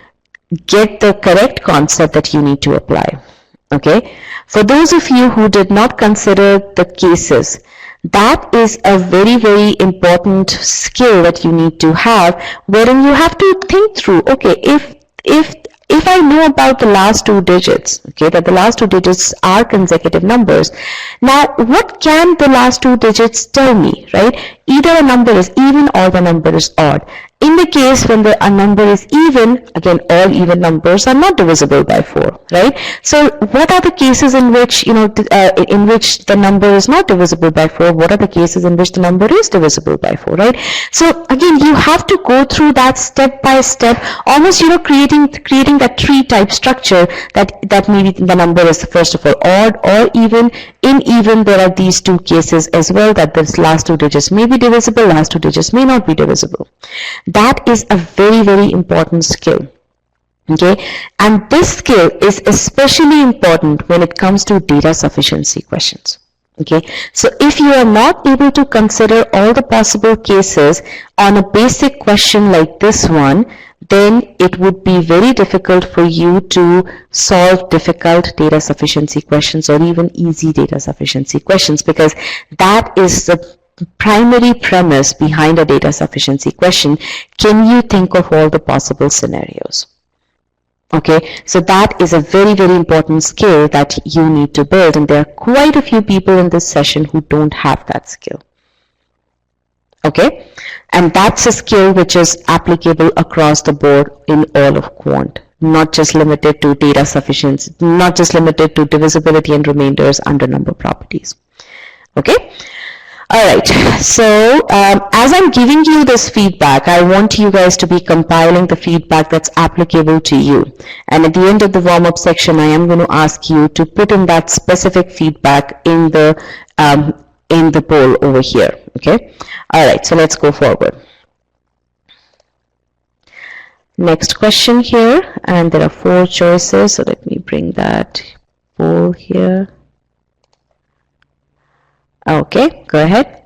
[SPEAKER 2] get the correct concept that you need to apply. Okay. For those of you who did not consider the cases, that is a very, very important skill that you need to have, wherein you have to think through, okay, if I know about the last two digits, okay, that the last two digits are consecutive numbers, now what can the last two digits tell me, right? Either a number is even or the number is odd. In the case when a number is even, again, all even numbers are not divisible by 4, right? So what are the cases in which, in which the number is not divisible by 4? What are the cases in which the number is divisible by 4, right? So again, you have to go through that step by step, almost, creating that tree-type structure that maybe the number is, first of all, odd or even. In even, there are these two cases as well, that the last two digits may be divisible, last two digits may not be divisible. That is a very, very important skill. Okay, and this skill is especially important when it comes to data sufficiency questions. Okay, so if you are not able to consider all the possible cases on a basic question like this one, then it would be very difficult for you to solve difficult data sufficiency questions or even easy data sufficiency questions, because that is the primary premise behind a data sufficiency question. Can you think of all the possible scenarios? Okay, so that is a very, very important skill that you need to build, and there are quite a few people in this session who don't have that skill. Okay, and that's a skill which is applicable across the board in all of quant, not just limited to data sufficiency, not just limited to divisibility and remainders under number properties. Okay. All right, so as I'm giving you this feedback, I want you guys to be compiling the feedback that's applicable to you. And at the end of the warm-up section, I am going to ask you to put in that specific feedback in the poll over here, okay? All right, so let's go forward. Next question here, and there are 4 choices, so let me bring that poll here. Okay, go ahead.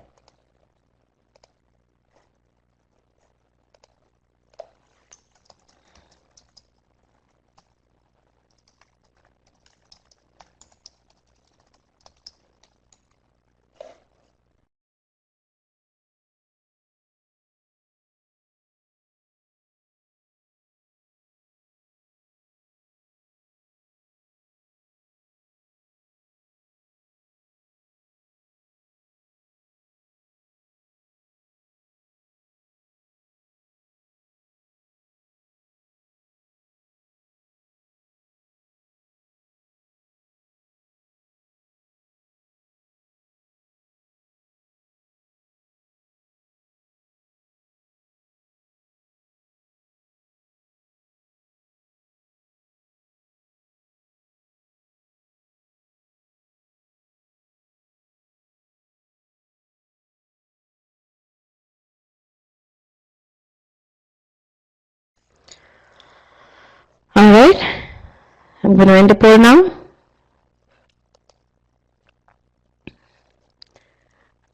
[SPEAKER 2] I'm going to end the poll now.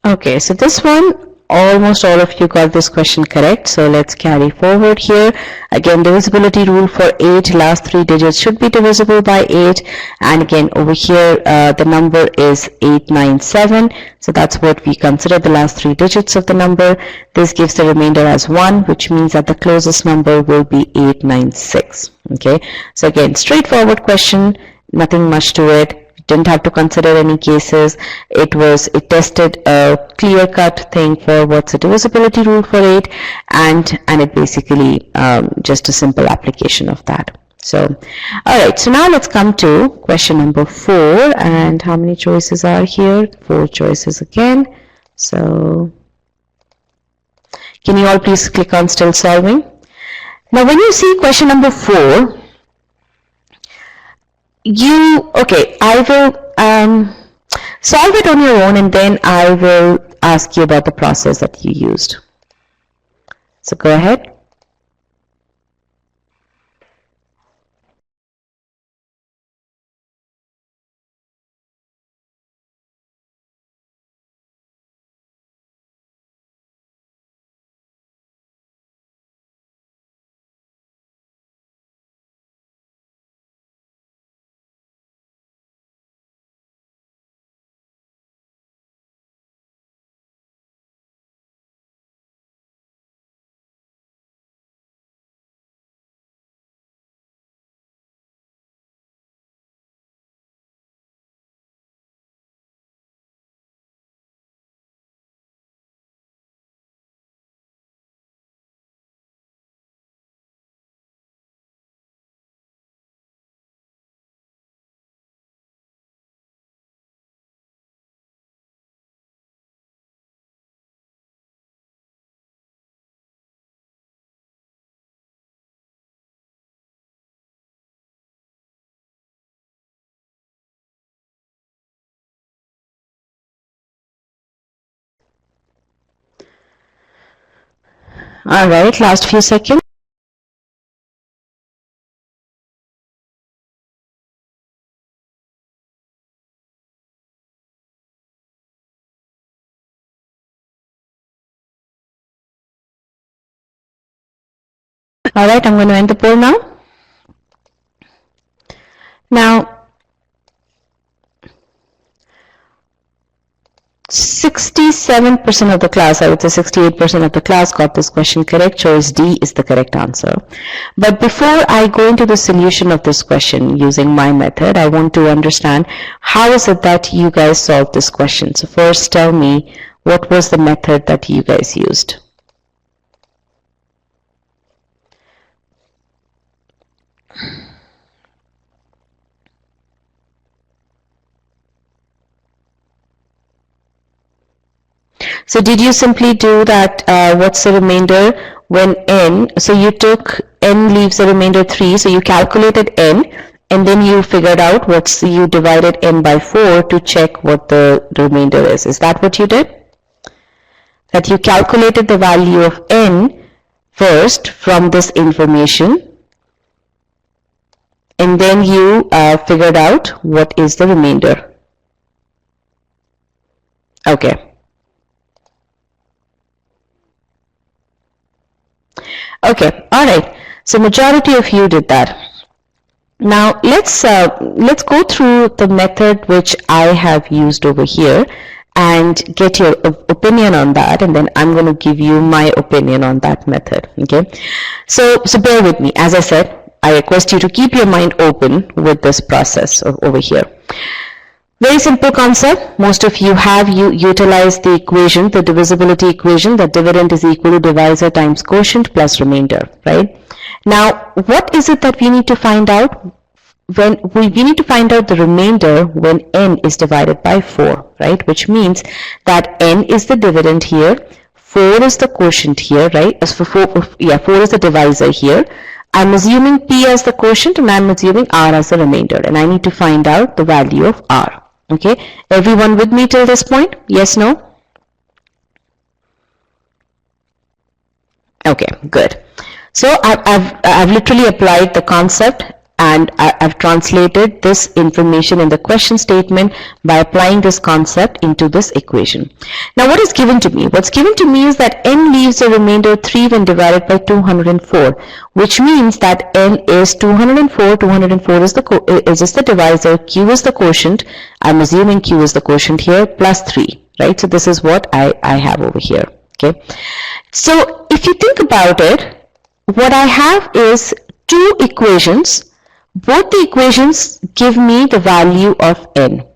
[SPEAKER 2] Okay, so this one, almost all of you got this question correct. So let's carry forward here. Again, divisibility rule for 8, last 3 digits should be divisible by 8. And again, over here, the number is 897. So that's what we consider the last 3 digits of the number. This gives the remainder as 1, which means that the closest number will be 896. Okay, so again, straightforward question, nothing much to it. Didn't have to consider any cases. It tested a clear-cut thing for what's a divisibility rule for 8, and it basically just a simple application of that. So, all right. So now let's come to question number 4. And how many choices are here? 4 choices again. So, can you all please click on still solving? Now, when you see question number 4. I will solve it on your own, and then I will ask you about the process that you used. So go ahead. All right, last few seconds. All right, I'm going to end the poll now. Now, 67% of the class, I would say 68% of the class got this question correct. Choice D is the correct answer. But before I go into the solution of this question using my method, I want to understand how is it that you guys solved this question. So first tell me, what was the method that you guys used? So did you simply do that, what's the remainder when n, so you took n leaves a remainder 3, so you calculated n, and then you figured out you divided n by 4 to check what the remainder is. Is that what you did? That you calculated the value of n first from this information, and then you figured out what is the remainder. Okay. Okay, all right. So majority of you did that. Now let's go through the method which I have used over here and get your opinion on that, and then I'm going to give you my opinion on that method. Okay, so bear with me. As I said, I request you to keep your mind open with this process over here. Very simple concept. Most of you have utilized the equation, the divisibility equation, that dividend is equal to divisor times quotient plus remainder, right? Now, what is it that we need to find out? When we need to find out the remainder when n is divided by 4, right? Which means that n is the dividend here, 4 is the quotient here, right? As for 4 is the divisor here. I'm assuming p as the quotient, and I'm assuming r as the remainder, and I need to find out the value of r. Okay, everyone with me till this point? Yes, no? Okay, good. So I've literally applied the concept and I've translated this information in the question statement by applying this concept into this equation. Now what is given to me? What's given to me is that n leaves a remainder 3 when divided by 204, which means that n is 204. 204 is just the divisor, q is the quotient. I'm assuming q is the quotient here, plus 3, right? So this is what I have over here. Okay. So if you think about it, what I have is two equations. Both the equations give me the value of n.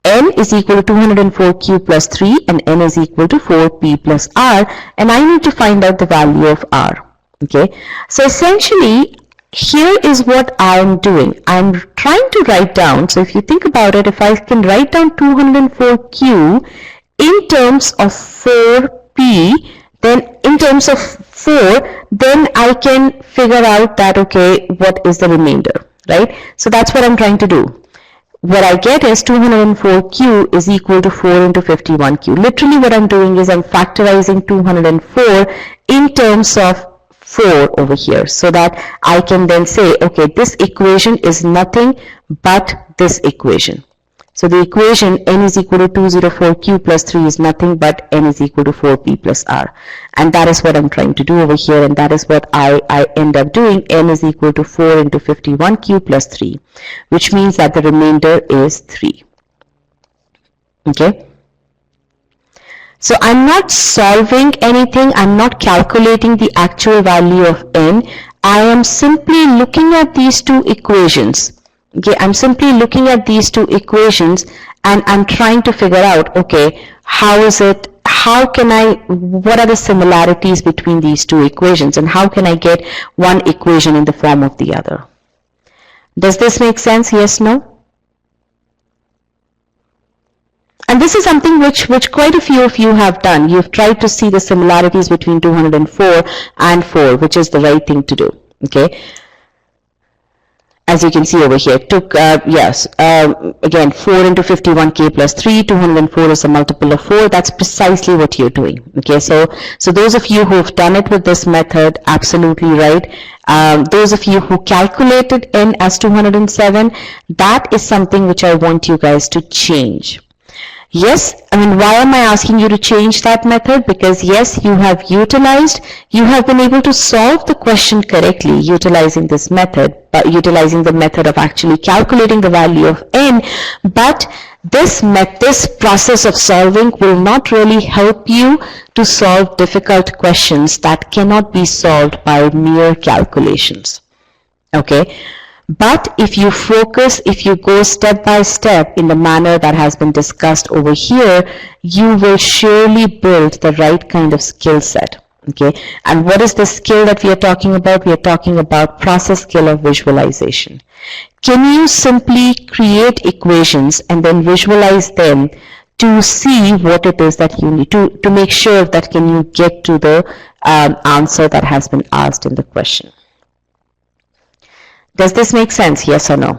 [SPEAKER 2] N is equal to 204q plus 3 and n is equal to 4p plus r, and I need to find out the value of r. Okay, so essentially here is what I am doing. I'm trying to write down, so if you think about it, if I can write down 204q in terms of 4p, then in terms of 4, then I can figure out that, okay, what is the remainder, right? So that's what I'm trying to do. What I get is 204q is equal to 4 into 51q. Literally what I'm doing is I'm factorizing 204 in terms of 4 over here, so that I can then say, okay, this equation is nothing but this equation. So the equation n is equal to 204q plus 3 is nothing but n is equal to 4p plus r. And that is what I'm trying to do over here, and that is what I end up doing. N is equal to 4 into 51q plus 3, which means that the remainder is 3. Okay? So I'm not solving anything. I'm not calculating the actual value of n. I am simply looking at these two equations. Okay, I'm simply looking at these two equations and I'm trying to figure out, okay, what are the similarities between these two equations and how can I get one equation in the form of the other? Does this make sense? Yes, no? And this is something which quite a few of you have done. You've tried to see the similarities between 204 and 4, which is the right thing to do. Okay. As you can see over here, again, 4 into 51k plus 3, 204 is a multiple of 4. That's precisely what you're doing. Okay, so those of you who have done it with this method, absolutely right. Those of you who calculated n as 207, that is something which I want you guys to change. Yes, I mean, why am I asking you to change that method? Because yes, you have been able to solve the question correctly utilizing this method, utilizing the method of actually calculating the value of n, but this process of solving will not really help you to solve difficult questions that cannot be solved by mere calculations. Okay. But if you go step by step in the manner that has been discussed over here, you will surely build the right kind of skill set. Okay, and what is the skill that we are talking about? We are talking about process skill of visualization. Can you simply create equations and then visualize them to see what it is that you need to make sure that can you get to the answer that has been asked in the question? Does this make sense? Yes or no?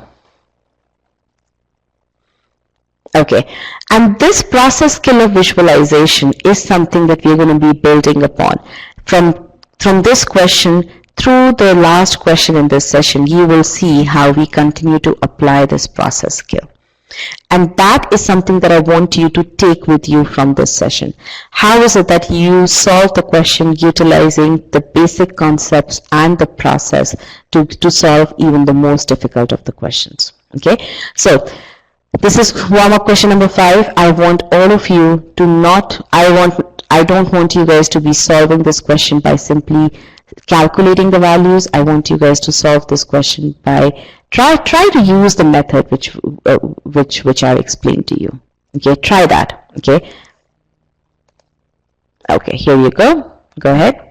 [SPEAKER 2] Okay. And this process skill of visualization is something that we're going to be building upon. From this question through the last question in this session, you will see how we continue to apply this process skill. And that is something that I want you to take with you from this session. How is it that you solve the question utilizing the basic concepts and the process to solve even the most difficult of the questions? Okay, so this is warm-up question number 5. I want all of you to I don't want you guys to be solving this question by simply calculating the values. I want you guys to solve this question by try to use the method which I explained to you. Okay, try that. Okay, here you go. Go ahead.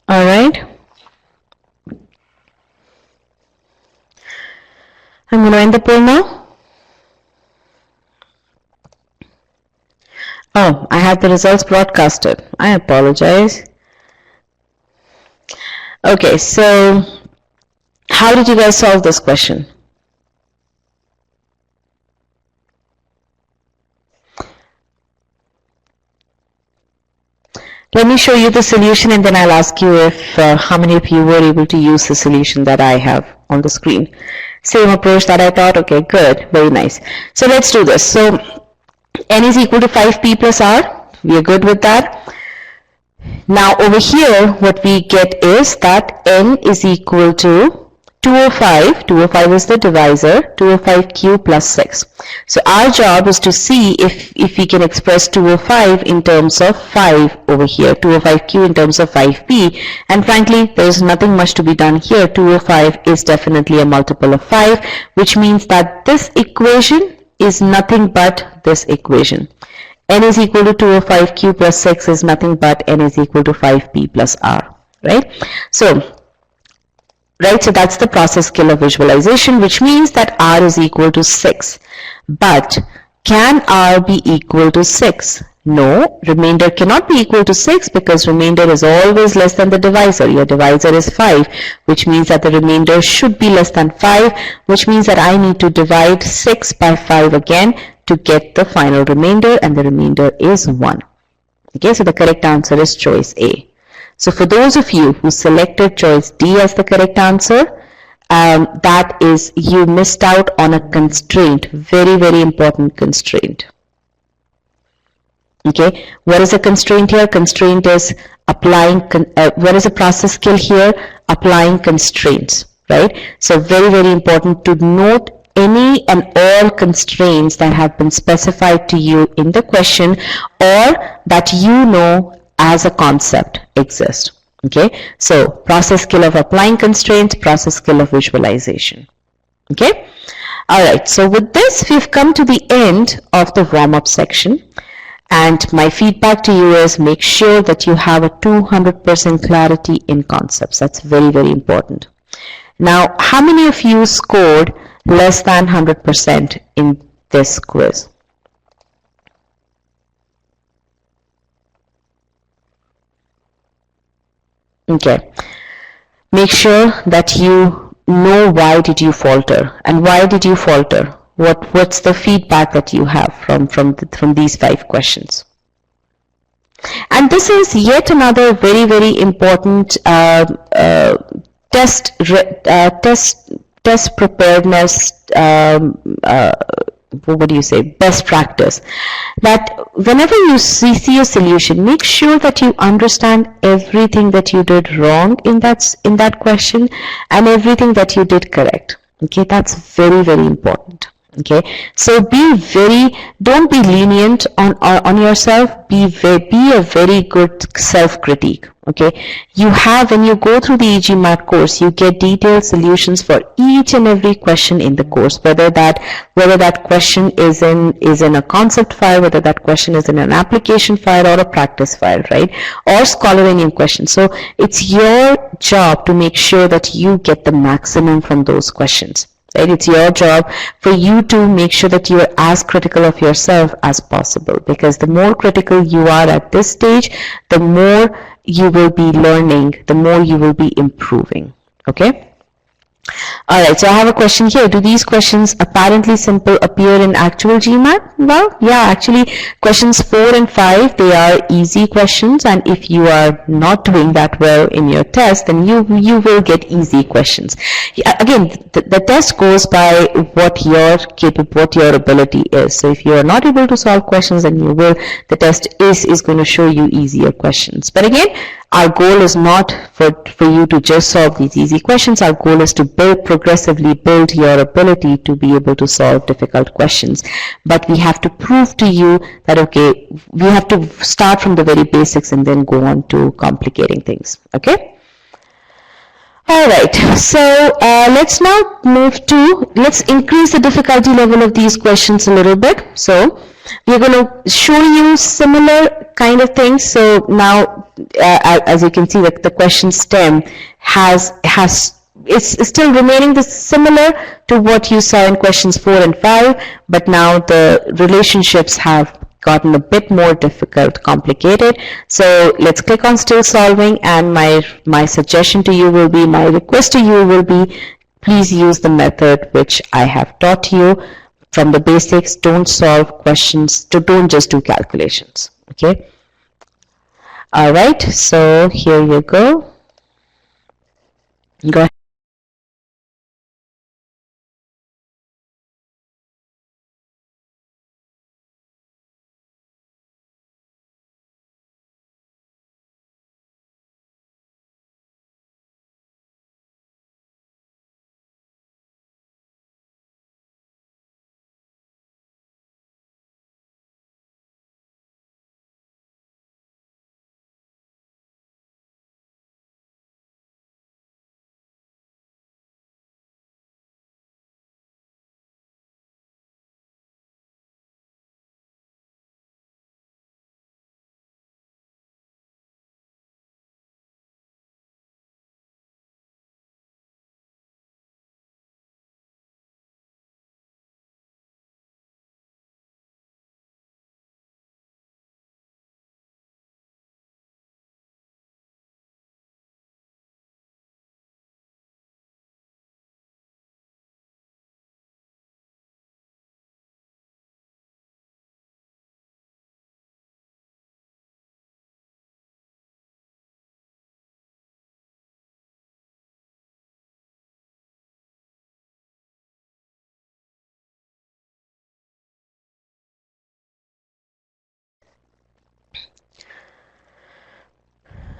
[SPEAKER 2] All right. I'm going to end the poll now. Oh, I have the results broadcasted. I apologize. Okay, so how did you guys solve this question? Let me show you the solution and then I'll ask you if how many of you were able to use the solution that I have on the screen. Same approach that I thought. Okay, good. Very nice. So let's do this. So n is equal to 5p plus r. We are good with that. Now over here what we get is that n is equal to 205. 205 is the divisor. 205q plus 6. So our job is to see if we can express 205 in terms of 5 over here. 205q in terms of 5p. And frankly, there is nothing much to be done here. 205 is definitely a multiple of 5, which means that this equation is nothing but this equation. N is equal to 205q plus 6 is nothing but n is equal to 5p plus r, right? So that's the process skill of visualization, which means that r is equal to 6. But can r be equal to 6? No, remainder cannot be equal to 6 because remainder is always less than the divisor. Your divisor is 5, which means that the remainder should be less than 5, which means that I need to divide 6 by 5 again to get the final remainder, and the remainder is 1. Okay, so the correct answer is choice A. So for those of you who selected choice D as the correct answer, that is, you missed out on a constraint, very, very important constraint. Okay, what is a constraint here? Constraint is applying, what is a process skill here? Applying constraints, right? So very, very important to note any and all constraints that have been specified to you in the question or that you know as a concept exist. Okay, so process skill of applying constraints, process skill of visualization. Okay, all right, so with this we've come to the end of the warm-up section, and my feedback to you is make sure that you have a 200% clarity in concepts. That's very, very important. Now, how many of you scored less than 100% in this quiz? Okay, make sure that you know why did you falter and why did you falter. What's the feedback that you have from these 5 questions? And this is yet another very, very important test preparedness, what do you say, best practice, that whenever you see a solution, make sure that you understand everything that you did wrong in that question and everything that you did correct. Okay, that's very, very important. Okay, so don't be lenient on yourself. Be a very good self-critique. Okay, when you go through the E-gmat course, you get detailed solutions for each and every question in the course, whether that question is in a concept file, whether that question is in an application file or a practice file, right, or scholarly question. So it's your job to make sure that you get the maximum from those questions. Right? It's your job for you to make sure that you are as critical of yourself as possible, because the more critical you are at this stage, the more you will be learning, the more you will be improving. Okay? Alright, so I have a question here. Do these questions apparently simple appear in actual GMAT? Well, yeah, actually questions 4 and 5, they are easy questions, and if you are not doing that well in your test, then you will get easy questions. Again, the test goes by what your ability is. So if you are not able to solve questions, then the test is going to show you easier questions. But again, our goal is not for you to just solve these easy questions. Our goal is to progressively build your ability to be able to solve difficult questions. But we have to prove to you that, okay, we have to start from the very basics and then go on to complicating things. Okay? All right, so let's now let's increase the difficulty level of these questions a little bit. So we're going to show you similar kind of things. So now, as you can see, the question stem it's still remaining similar to what you saw in questions 4 and 5, but now the relationships have gotten a bit more difficult, complicated. So let's click on still solving, and my suggestion to you will be, my request to you will be, please use the method which I have taught you from the basics. Don't solve questions, don't just do calculations. Okay. All right, so here you go. Go ahead.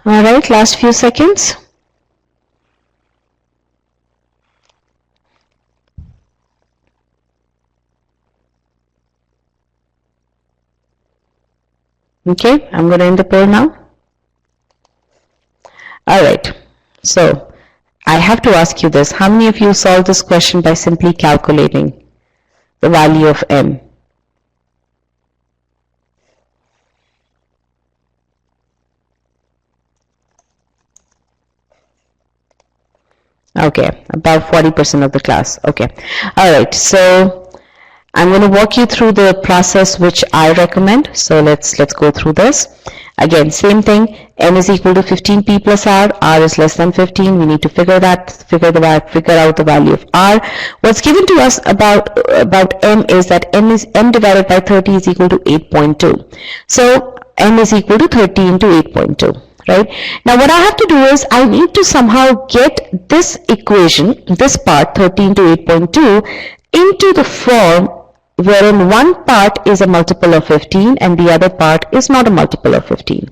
[SPEAKER 2] All right, last few seconds. Okay, I'm going to end the poll now. All right, so I have to ask you this. How many of you solved this question by simply calculating the value of m? Okay, about 40% of the class. Okay, all right, so I'm going to walk you through the process which I recommend. So let's go through this. Again, same thing. M is equal to 15p plus r is less than 15. We need to figure out the value of r. What's given to us about m is that m divided by 30 is equal to 8.2. So m is equal to 30 into 8.2. Right? Now what I have to do is I need to somehow get this equation, this part 30 into 8.2, into the form wherein one part is a multiple of 15 and the other part is not a multiple of 15.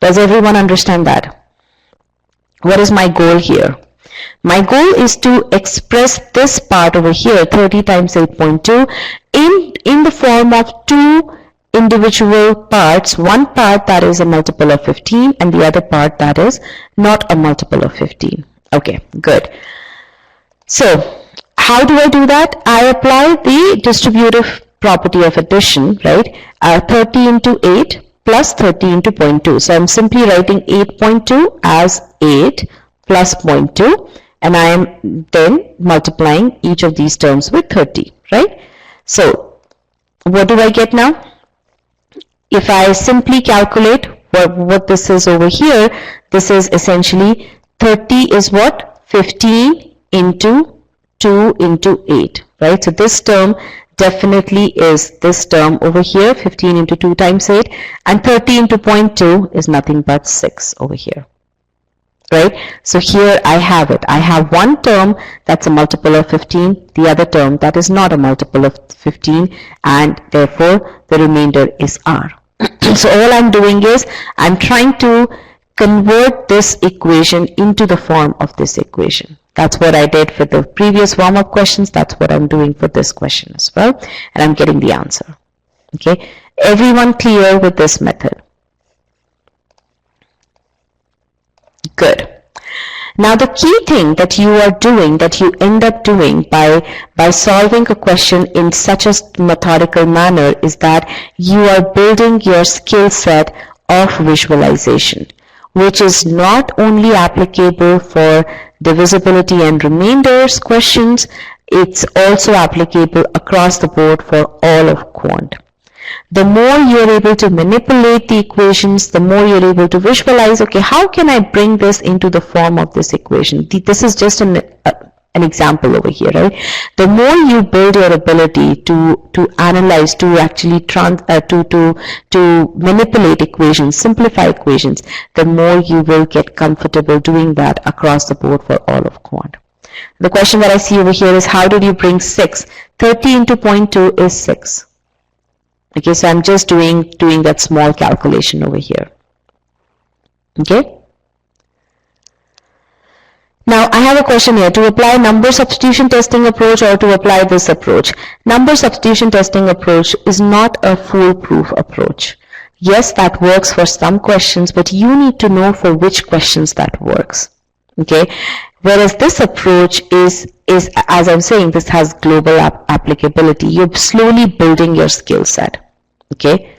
[SPEAKER 2] Does everyone understand that? What is my goal here? My goal is to express this part over here, 30 times 8.2, in the form of two individual parts, one part that is a multiple of 15 and the other part that is not a multiple of 15. Okay, good. So how do I do that? I apply the distributive property of addition, right? 30 into 8 plus 30 into 0.2. So I'm simply writing 8.2 as 8 plus 0.2, and I am then multiplying each of these terms with 30, right? So what do I get now? If I simply calculate what this is over here, this is essentially 30 is what? 15 into 2 into 8, right? So this term definitely is this term over here, 15 into 2 times 8, and 30 into 0.2 is nothing but 6 over here, right? So here I have it. I have one term that's a multiple of 15, the other term that is not a multiple of 15, and therefore the remainder is r. So all I'm doing is I'm trying to convert this equation into the form of this equation. That's what I did for the previous warm-up questions. That's what I'm doing for this question as well. And I'm getting the answer. Okay. Everyone clear with this method? Good. Now the key thing that you are doing, that you end up doing by solving a question in such a methodical manner, is that you are building your skill set of visualization, which is not only applicable for divisibility and remainders questions, it's also applicable across the board for all of quant. The more you're able to manipulate the equations, the more you're able to visualize, okay, how can I bring this into the form of this equation? This is just an example over here, right? The more you build your ability to analyze, to actually to manipulate equations, simplify equations, the more you will get comfortable doing that across the board for all of quant. The question that I see over here is, how did you bring 6? 30 into 0.2 is 6. Okay, so I'm just doing that small calculation over here. Okay. Now I have a question here, to apply number substitution testing approach or to apply this approach. Number substitution testing approach is not a foolproof approach. Yes, that works for some questions, but you need to know for which questions that works. Okay. Whereas this approach is as I'm saying, this has global applicability. You're slowly building your skill set. Okay.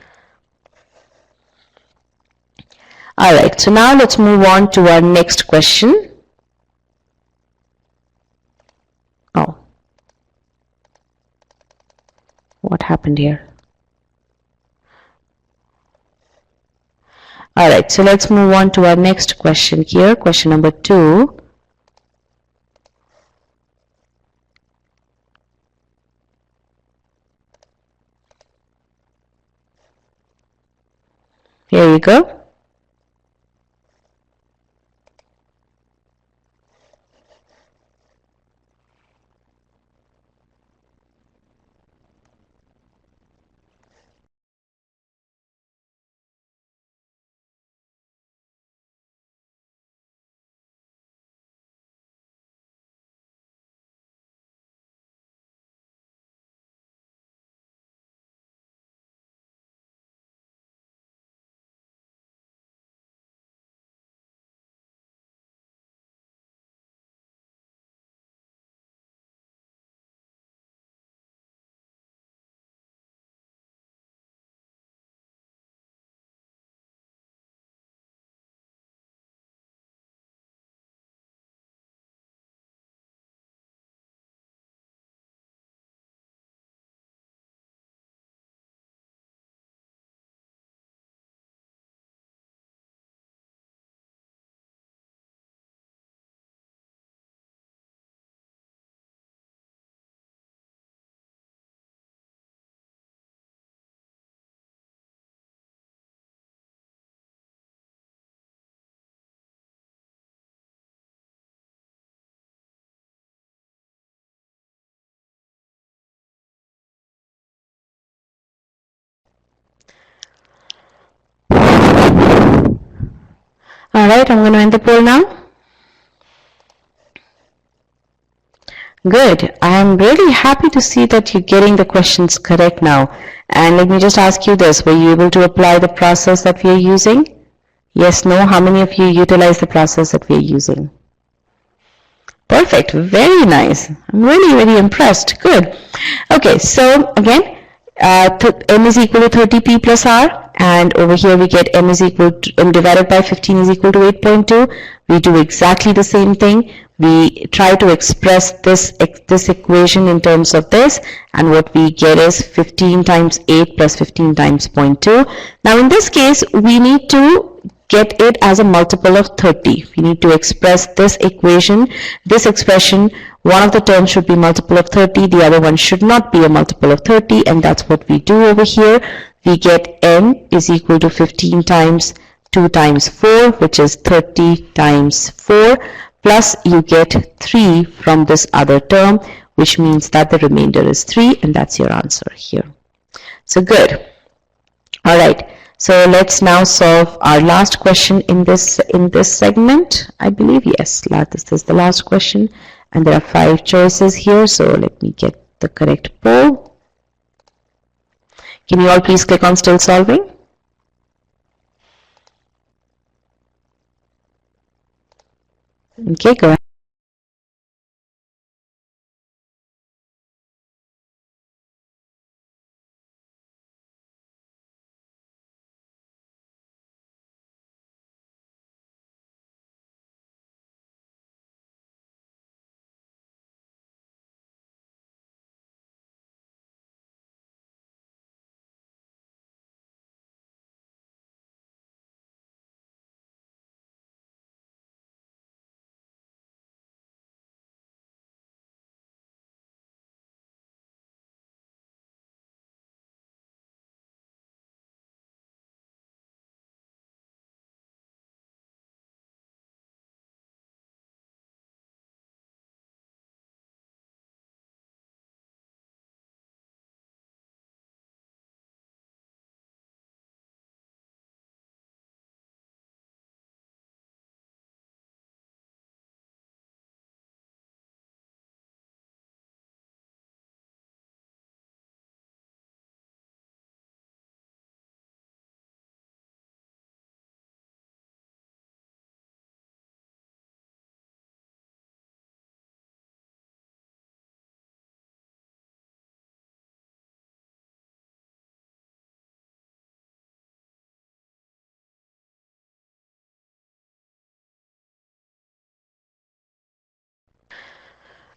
[SPEAKER 2] All right. So now let's move on to our next question. Oh, what happened here? All right. So let's move on to our next question here. Question number 2. Here you go. All right, I'm going to end the poll now. Good. I'm really happy to see that you're getting the questions correct now. And let me just ask you this. Were you able to apply the process that we are using? Yes, no? How many of you utilize the process that we are using? Perfect. Very nice. I'm really, really impressed. Good. Okay, so again, m is equal to 30p plus r, and over here we get m is equal to m divided by 15 is equal to 8.2. We do exactly the same thing. We try to express this equation in terms of this, and what we get is 15 times 8 plus 15 times 0.2. Now in this case, we need to get it as a multiple of 30. We need to express this equation, this expression. One of the terms should be multiple of 30, the other one should not be a multiple of 30, and that's what we do over here. We get m is equal to 15 times 2 times 4, which is 30 times 4, plus you get 3 from this other term, which means that the remainder is 3, and that's your answer here. So good. All right. So let's now solve our last question in this segment. I believe, yes, this is the last question, and there are 5 choices here. So let me get the correct poll. Can you all please click on still solving? Okay, go ahead.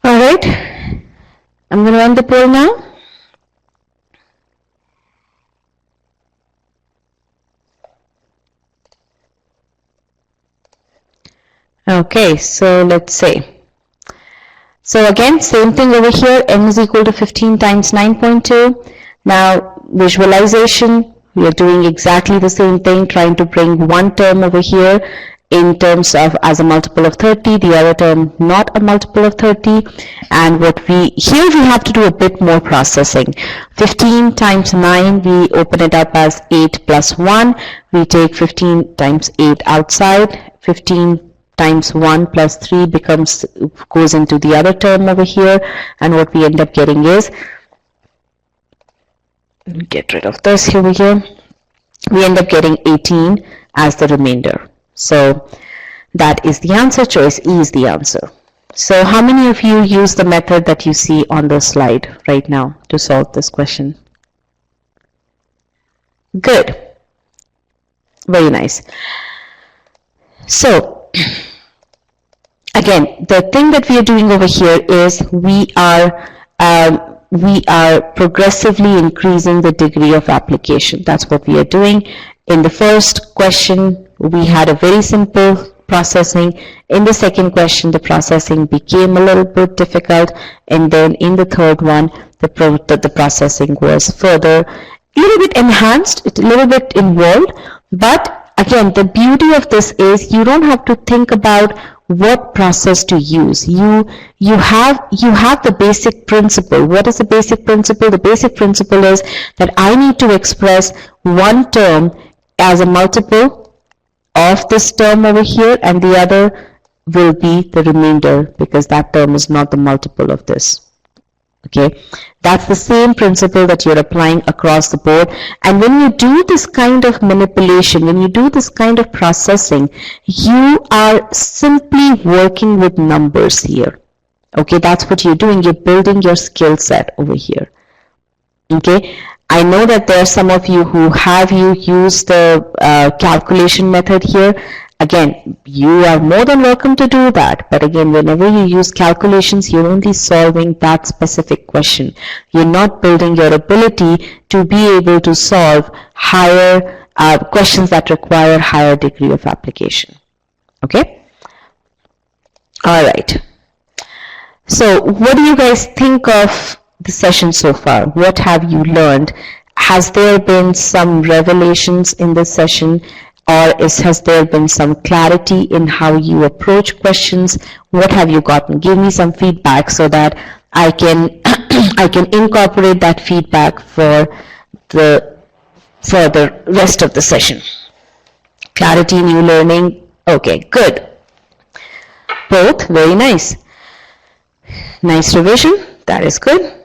[SPEAKER 2] All right, I'm going to run the poll now. Okay, so let's say. So again, same thing over here, n is equal to 15 times 9.2. Now, visualization, we are doing exactly the same thing, trying to bring one term over here in terms of as a multiple of 30, the other term not a multiple of 30. And here we have to do a bit more processing. 15 times 9, we open it up as 8 plus 1. We take 15 times 8 outside. 15 times 1 plus 3 goes into the other term over here, and what we end up getting is, get rid of this over here, we end up getting 18 as the remainder. So that is the answer. Choice E is the answer. So how many of you use the method that you see on the slide right now to solve this question? Good. Very nice. So again, the thing that we are doing over here is we are progressively increasing the degree of application. That's what we are doing. In the first question, we had a very simple processing. In the second question, the processing became a little bit difficult, and then in the third one, the processing was further a little bit enhanced, a little bit involved. But again, the beauty of this is you don't have to think about what process to use. You have the basic principle. What is the basic principle? The basic principle is that I need to express one term as a multiple of this term over here, and the other will be the remainder because that term is not the multiple of this. Okay, that's the same principle that you're applying across the board. And when you do this kind of manipulation, when you do this kind of processing, you are simply working with numbers here. Okay, that's what you're doing. You're building your skill set over here. Okay, I know that there are some of you who have used the calculation method here. Again, you are more than welcome to do that. But again, whenever you use calculations, you're only solving that specific question. You're not building your ability to be able to solve higher questions that require higher degree of application. Okay? All right. So what do you guys think of the session so far? What have you learned? Has there been some revelations in this session, or has there been some clarity in how you approach questions? What have you gotten? Give me some feedback so that I can I can incorporate that feedback for the rest of the session. Clarity, new learning. Okay, good. Both, very nice. Nice revision, that is good.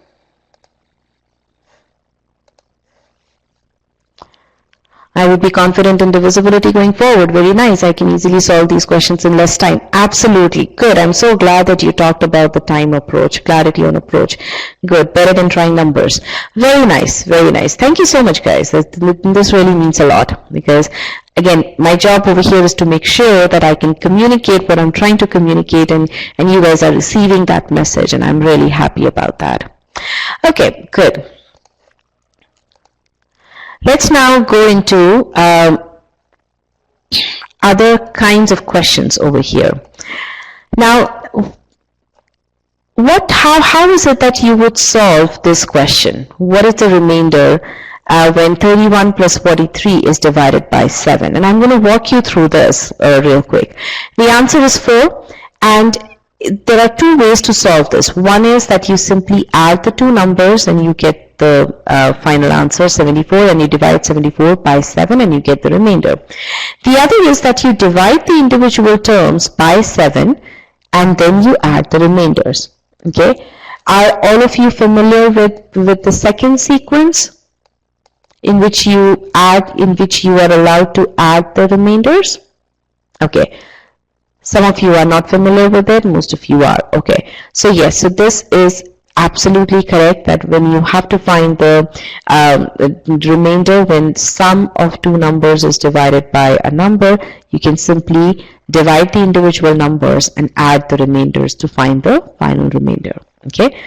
[SPEAKER 2] I would be confident in divisibility going forward. Very nice. I can easily solve these questions in less time. Absolutely. Good. I'm so glad that you talked about the time approach, clarity on approach. Good. Better than trying numbers. Very nice. Very nice. Thank you so much, guys. This really means a lot because, again, my job over here is to make sure that I can communicate what I'm trying to communicate, and you guys are receiving that message, and I'm really happy about that. Okay, good. Let's now go into other kinds of questions over here. Now, how is it that you would solve this question? What is the remainder when 31 plus 43 is divided by 7? And I'm going to walk you through this real quick. The answer is 4, and there are two ways to solve this. One is that you simply add the two numbers and you get the final answer, 74, and you divide 74 by 7 and you get the remainder. The other is that you divide the individual terms by 7 and then you add the remainders. Okay, are all of you familiar with the second sequence in which you are allowed to add the remainders? Okay, some of you are not familiar with it, most of you are. Okay, so yes, so this is absolutely correct, that when you have to find the remainder when sum of two numbers is divided by a number, you can simply divide the individual numbers and add the remainders to find the final remainder. Okay.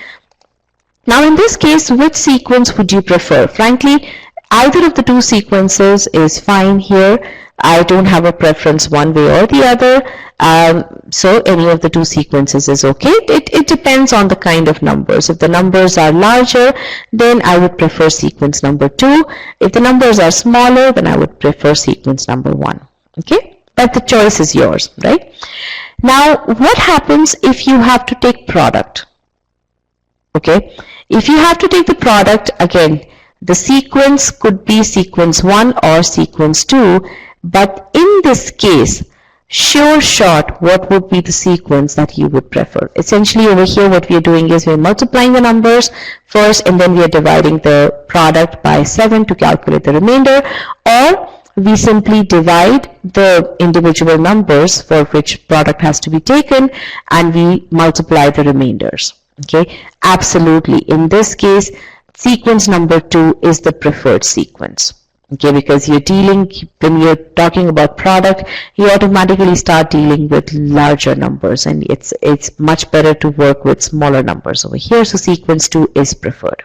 [SPEAKER 2] Now in this case, which sequence would you prefer? Frankly, either of the two sequences is fine here. I don't have a preference one way or the other. So any of the two sequences is okay. It depends on the kind of numbers. If the numbers are larger, then I would prefer sequence number 2. If the numbers are smaller, then I would prefer sequence number 1. Okay, but the choice is yours, right? Now, what happens if you have to take product? Okay, if you have to take the product, again, the sequence could be sequence 1 or sequence 2, but in this case, sure shot, what would be the sequence that you would prefer? Essentially over here, what we are doing is we're multiplying the numbers first, and then we are dividing the product by 7 to calculate the remainder, or we simply divide the individual numbers for which product has to be taken, and we multiply the remainders. Okay, absolutely. In this case, sequence number 2 is the preferred sequence. Okay, because when you're talking about product, you automatically start dealing with larger numbers, and it's much better to work with smaller numbers over here. So sequence 2 is preferred.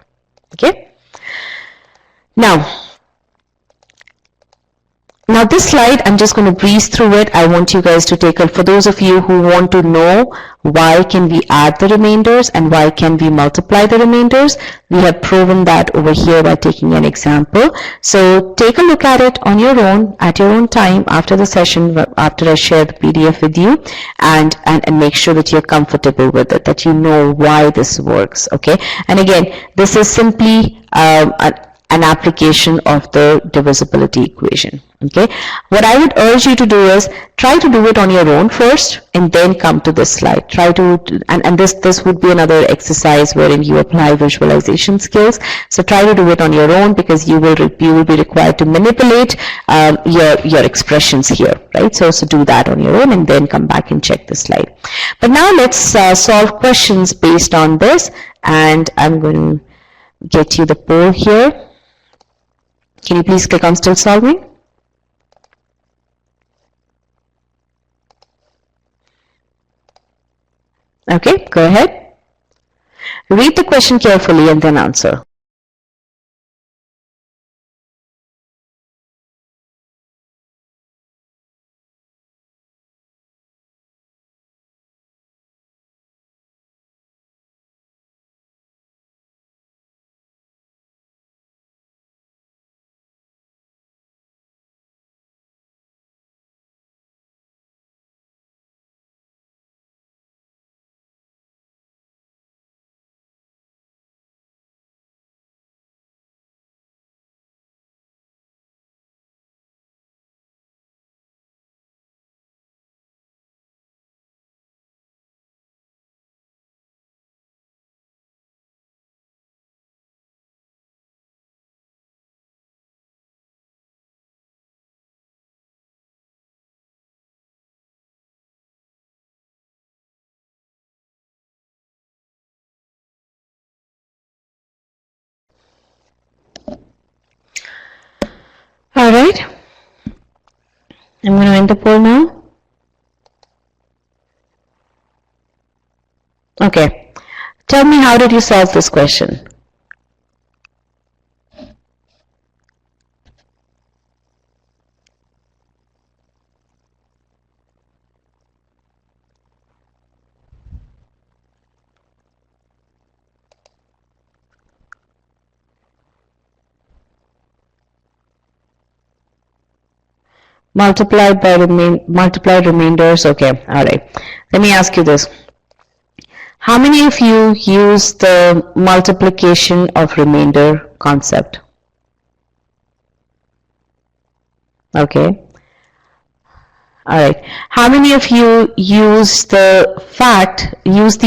[SPEAKER 2] Okay. Now this slide, I'm just going to breeze through it. I want you guys to take a, for those of you who want to know why can we add the remainders and why can we multiply the remainders, we have proven that over here by taking an example. So take a look at it on your own, at your own time, after the session, after I share the PDF with you, and make sure that you're comfortable with it, that you know why this works. Okay, and again, this is simply an application of the divisibility equation. Okay, what I would urge you to do is try to do it on your own first and then come to this slide. Try to, and this would be another exercise wherein you apply visualization skills. So try to do it on your own, because you will be required to manipulate your expressions here, right? So do that on your own and then come back and check the slide. But now let's solve questions based on this, and I'm going to get you the poll here. Can you please click on still solving? Okay, go ahead. Read the question carefully and then answer. I'm going to end the poll now. Okay. Tell me, how did you solve this question? Multiplied by multiplied remainders. Okay, all right. Let me ask you this. How many of you use the multiplication of remainder concept? Okay. All right. How many of you use the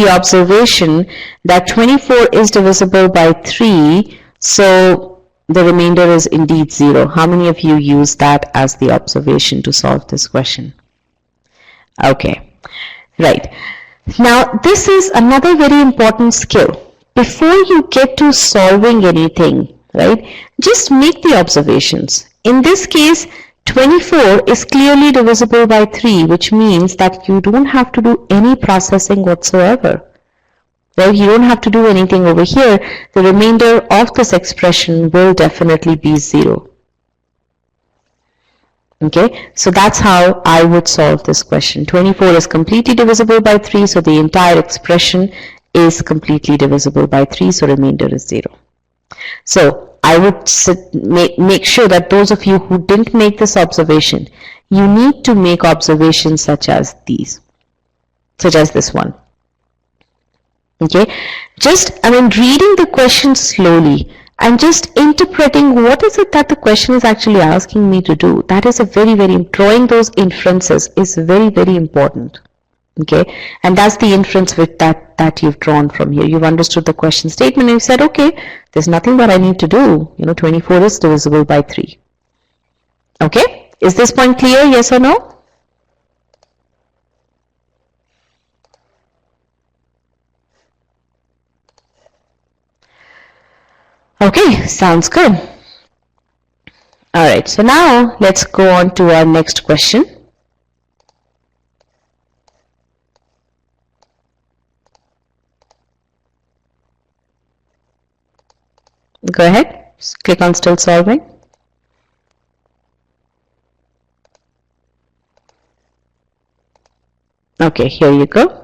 [SPEAKER 2] observation that 24 is divisible by 3, so the remainder is indeed 0? How many of you use that as the observation to solve this question? Okay. Right. Now, this is another very important skill. Before you get to solving anything, right, just make the observations. In this case, 24 is clearly divisible by 3, which means that you don't have to do any processing whatsoever. Right? You don't have to do anything over here. The remainder of this expression will definitely be 0. Okay, so that's how I would solve this question. 24 is completely divisible by 3, so the entire expression is completely divisible by 3, so remainder is 0. So I would make sure that those of you who didn't make this observation, you need to make observations such as these, such as this one. Okay, reading the question slowly and just interpreting what is it that the question is actually asking me to do. That is drawing those inferences is very, very important. Okay, and that's the inference that you've drawn from here. You've understood the question statement and you said, okay, there's nothing that I need to do. 24 is divisible by 3. Okay, is this point clear? Yes or no? Okay, sounds good. All right, so now let's go on to our next question. Go ahead, just click on still solving. Okay, here you go.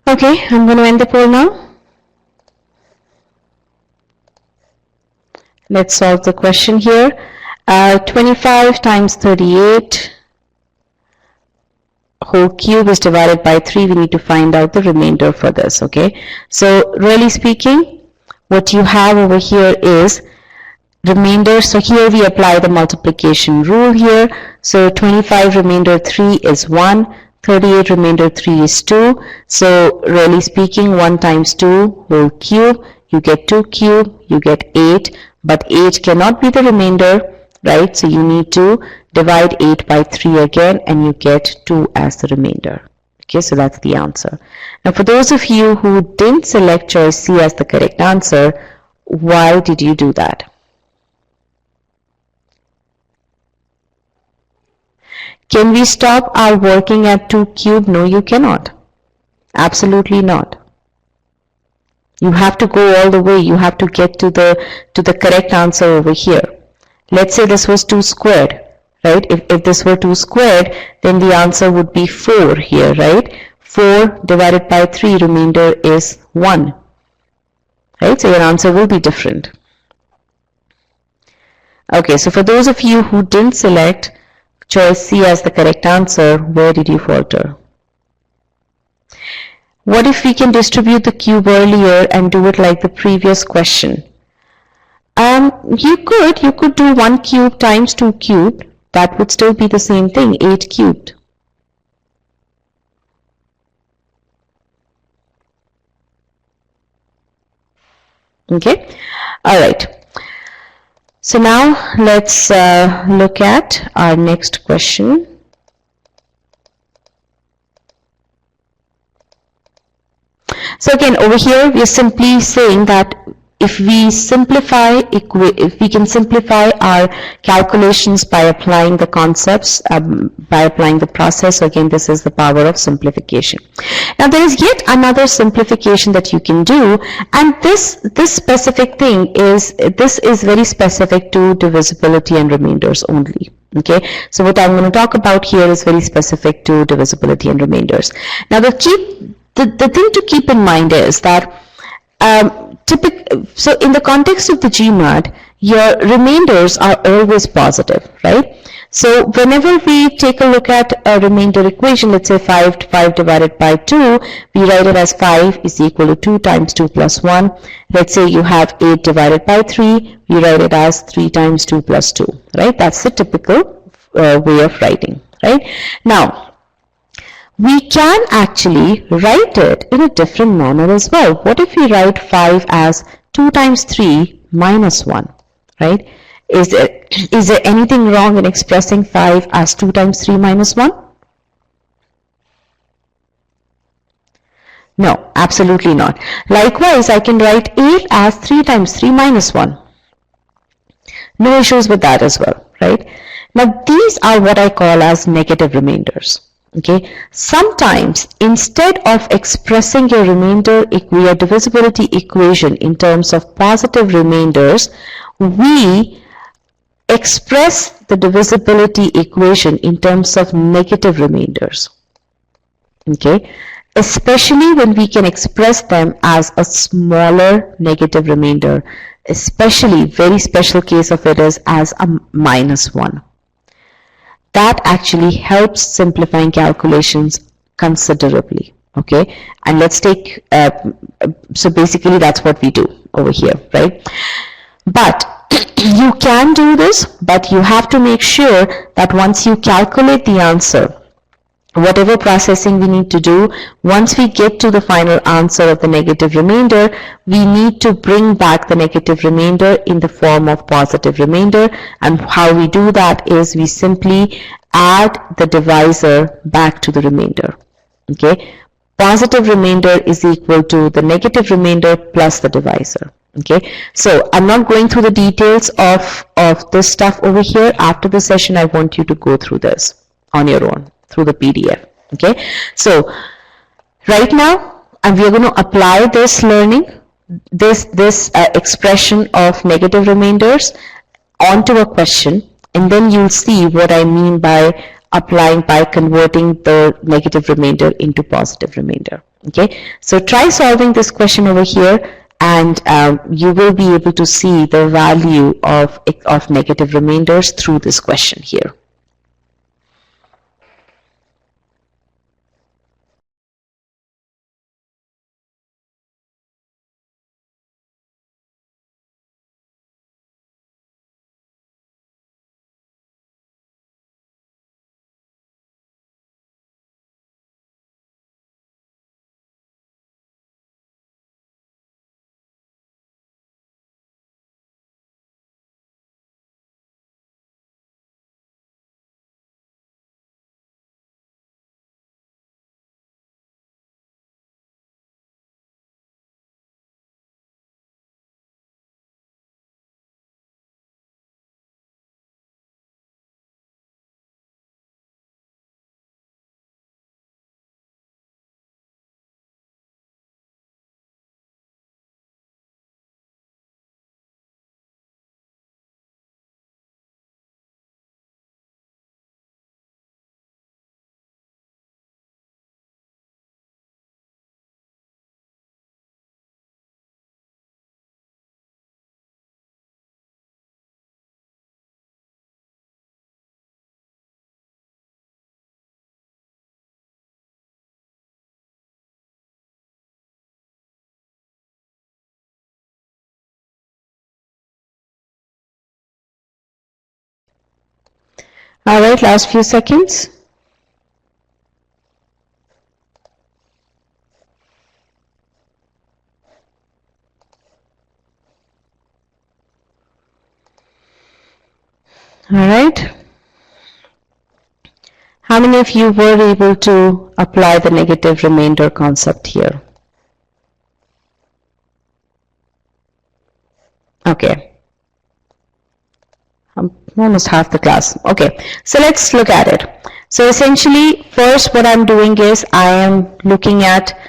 [SPEAKER 2] Okay, I'm going to end the poll now. Let's solve the question here. 25 times 38 whole cube is divided by 3. We need to find out the remainder for this. Okay, so really speaking, what you have over here is remainder. So here we apply the multiplication rule here. So 25 remainder 3 is 1. 38 remainder 3 is 2. So really speaking, 1 times 2 whole cube, you get 2 cube, you get 8. But 8 cannot be the remainder, right? So you need to divide 8 by 3 again and you get 2 as the remainder. Okay, so that's the answer. Now, for those of you who didn't select choice C as the correct answer, why did you do that? Can we stop our working at 2 cube? No, you cannot. Absolutely not. You have to go all the way. You have to get to the correct answer over here. Let's say this was 2 squared, right? If this were 2 squared, then the answer would be 4 here, right? 4 divided by 3, remainder is 1, right? So your answer will be different. Okay, so for those of you who didn't select choice C as the correct answer, where did you falter? What if we can distribute the cube earlier and do it like the previous question? You could do 1 cube times 2 cubed. That would still be the same thing, 8 cubed. Okay, all right. So now let's look at our next question. So again, over here, we are simply saying that if we can simplify our calculations by applying the concepts, by applying the process. So again, this is the power of simplification. Now, there is yet another simplification that you can do, and this specific thing is very specific to divisibility and remainders only. Okay, so what I'm going to talk about here is very specific to divisibility and remainders. Now, the thing to keep in mind is that so in the context of the GMAT, your remainders are always positive, right? So whenever we take a look at a remainder equation, let's say 5 divided by 2, we write it as 5 is equal to 2 times 2 plus 1. Let's say you have 8 divided by 3, we write it as 3 times 2 plus 2, right? That's the typical way of writing, right? Now, we can actually write it in a different manner as well. What if we write 5 as 2 times 3 minus 1, right? Is there anything wrong in expressing 5 as 2 times 3 minus 1? No, absolutely not. Likewise, I can write 8 as 3 times 3 minus 1. No issues with that as well, right? Now, these are what I call as negative remainders. Okay, sometimes instead of expressing your your divisibility equation in terms of positive remainders, we express the divisibility equation in terms of negative remainders. Okay, especially when we can express them as a smaller negative remainder, especially very special case of it is as a minus 1. That actually helps simplifying calculations considerably. Okay, and let's take, so basically that's what we do over here, right? But you can do this, but you have to make sure that once you calculate the answer, whatever processing we need to do, once we get to the final answer of the negative remainder, we need to bring back the negative remainder in the form of positive remainder. And how we do that is we simply add the divisor back to the remainder. Okay, positive remainder is equal to the negative remainder plus the divisor. Okay, so I'm not going through the details of this stuff over here. After the session, I want you to go through this on your own through the PDF. Okay, so right now we are going to apply this learning, this expression of negative remainders onto a question, and then you'll see what I mean by converting the negative remainder into positive remainder. Okay, so try solving this question over here, and you will be able to see the value of negative remainders through this question here. All right, last few seconds. All right. How many of you were able to apply the negative remainder concept here? Okay. Almost half the class. Okay, so let's look at it. So essentially, first what I'm doing is I am looking at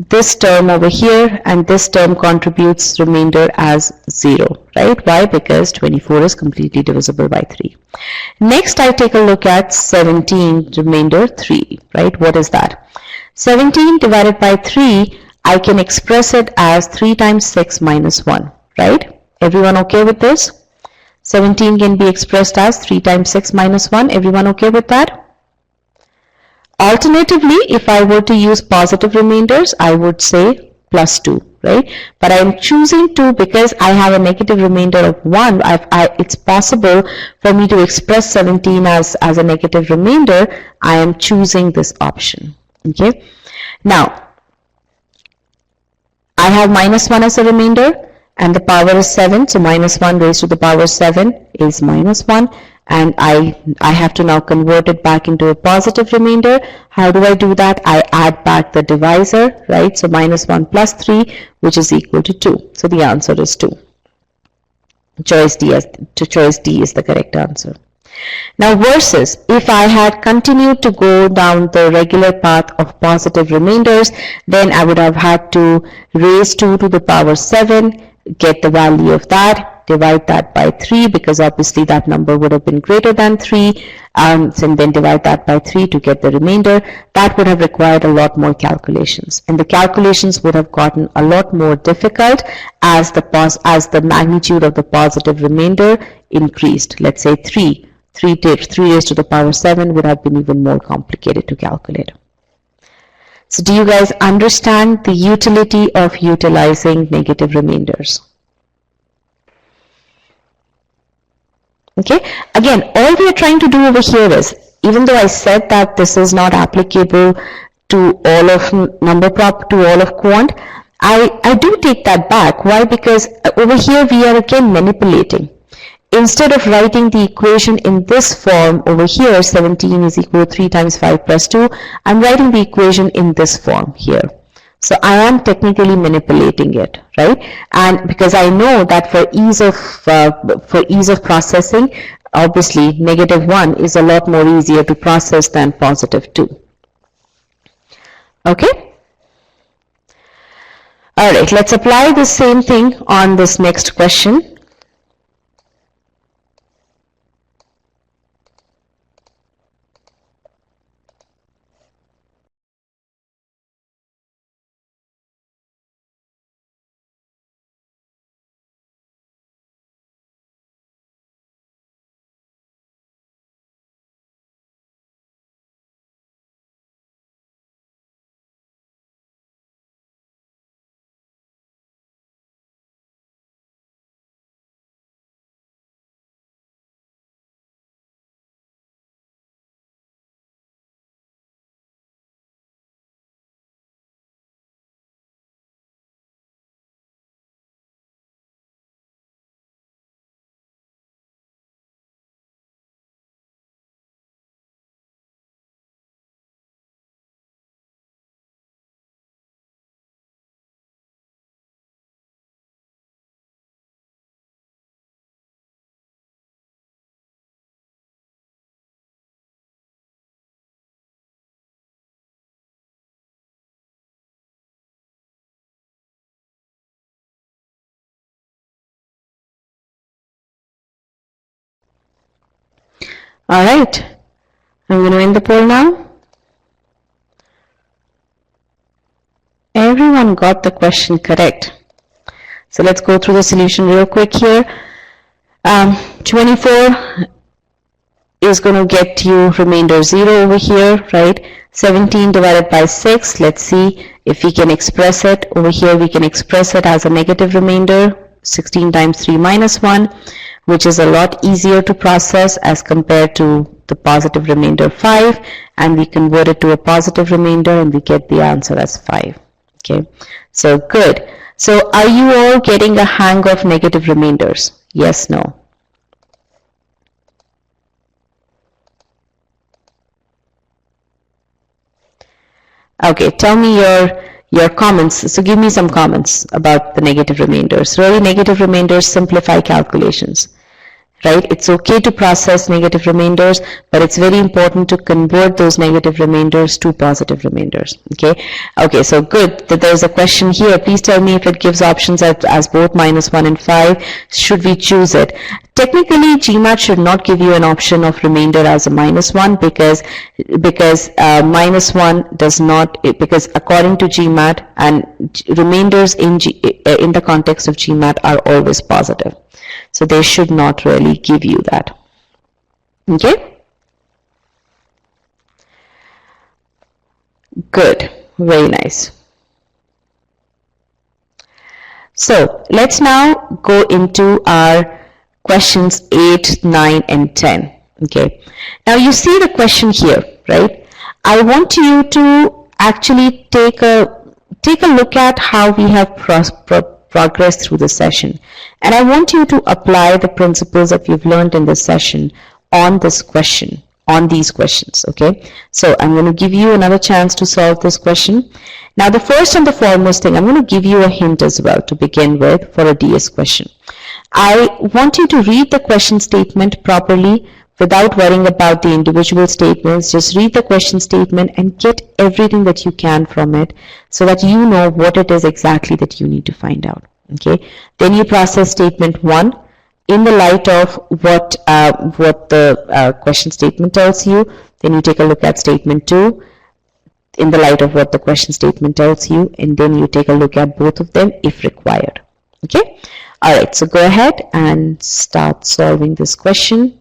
[SPEAKER 2] this term over here, and this term contributes remainder as 0, right? Why? Because 24 is completely divisible by 3. Next, I take a look at 17 remainder 3, right? What is that? 17 divided by 3, I can express it as 3 times 6 minus 1, right? Everyone okay with this? 17 can be expressed as 3 times 6 minus 1. Everyone okay with that? Alternatively, if I were to use positive remainders, I would say plus 2, right? But I'm choosing 2 because I have a negative remainder of 1. It's possible for me to express 17 as a negative remainder. I am choosing this option, okay? Now, I have minus 1 as a remainder, and the power is 7, so minus 1 raised to the power 7 is minus 1, and I have to now convert it back into a positive remainder. How do I do that? I add back the divisor, right? So minus 1 plus 3, which is equal to 2. So the answer is 2. Choice D is the correct answer. Now versus, if I had continued to go down the regular path of positive remainders, then I would have had to raise 2 to the power 7, get the value of that, divide that by 3, because obviously that number would have been greater than 3, and then divide that by 3 to get the remainder. That would have required a lot more calculations, and the calculations would have gotten a lot more difficult as the magnitude of the positive remainder increased. Let's say 3 raised to the power 7 would have been even more complicated to calculate. So do you guys understand the utility of utilizing negative remainders? Okay, again, all we are trying to do over here is, even though I said that this is not applicable to all of number prop, to all of quant, I do take that back. Why? Because over here we are again manipulating. Instead of writing the equation in this form over here, 17 is equal to 3 times 5 plus 2, I'm writing the equation in this form here. So I am technically manipulating it, right? And because I know that for ease of processing, obviously negative 1 is a lot more easier to process than positive 2. Okay? All right, let's apply the same thing on this next question. All right, I'm going to end the poll now. Everyone got the question correct. So let's go through the solution real quick here. 24 is going to get you remainder 0 over here, right? 17 divided by 6, let's see if we can express it. Over here we can express it as a negative remainder, 16 times 3 minus 1. which is a lot easier to process as compared to the positive remainder 5, and we convert it to a positive remainder and we get the answer as 5. Okay, so good. So are you all getting a hang of negative remainders? Yes, no? Okay, tell me your comments. So give me some comments about the negative remainders. Really, negative remainders simplify calculations, right? It's okay to process negative remainders, but it's very important to convert those negative remainders to positive remainders. Okay. Okay, so good that there's a question here. Please tell me if it gives options as both -1 and 5. Should we choose it? Technically, GMAT should not give you an option of remainder as a -1 because -1 does not, because according to GMAT, and remainders in the context of GMAT are always positive. So they should not really give you that. Okay? Good. Very nice. So let's now go into our questions 8, 9, and 10. Okay. Now you see the question here, right? I want you to actually take a look at how we have progressed through the session. And I want you to apply the principles that you've learned in this session on this question, on these questions, okay? So I'm going to give you another chance to solve this question. Now the first and the foremost thing, I'm going to give you a hint as well to begin with for a DS question. I want you to read the question statement properly without worrying about the individual statements. Just read the question statement and get everything that you can from it so that you know what it is exactly that you need to find out. Okay. Then you process statement 1 in the light of what the question statement tells you. Then you take a look at statement 2 in the light of what the question statement tells you, and then you take a look at both of them if required. Okay. All right. So go ahead and start solving this question.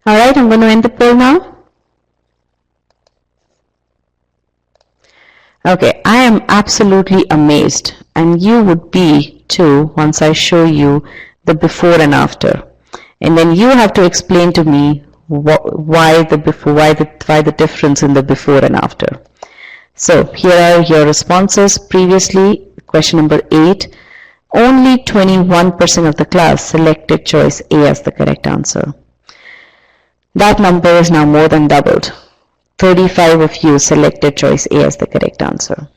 [SPEAKER 2] All right, I'm going to end the poll now. Okay, I am absolutely amazed, and you would be too once I show you the before and after. And then you have to explain to me why the difference in the before and after. So here are your responses. Previously, question number 8, Only 21% of the class selected choice A as the correct answer. That number is now more than doubled. 35 of you selected choice A as the correct answer.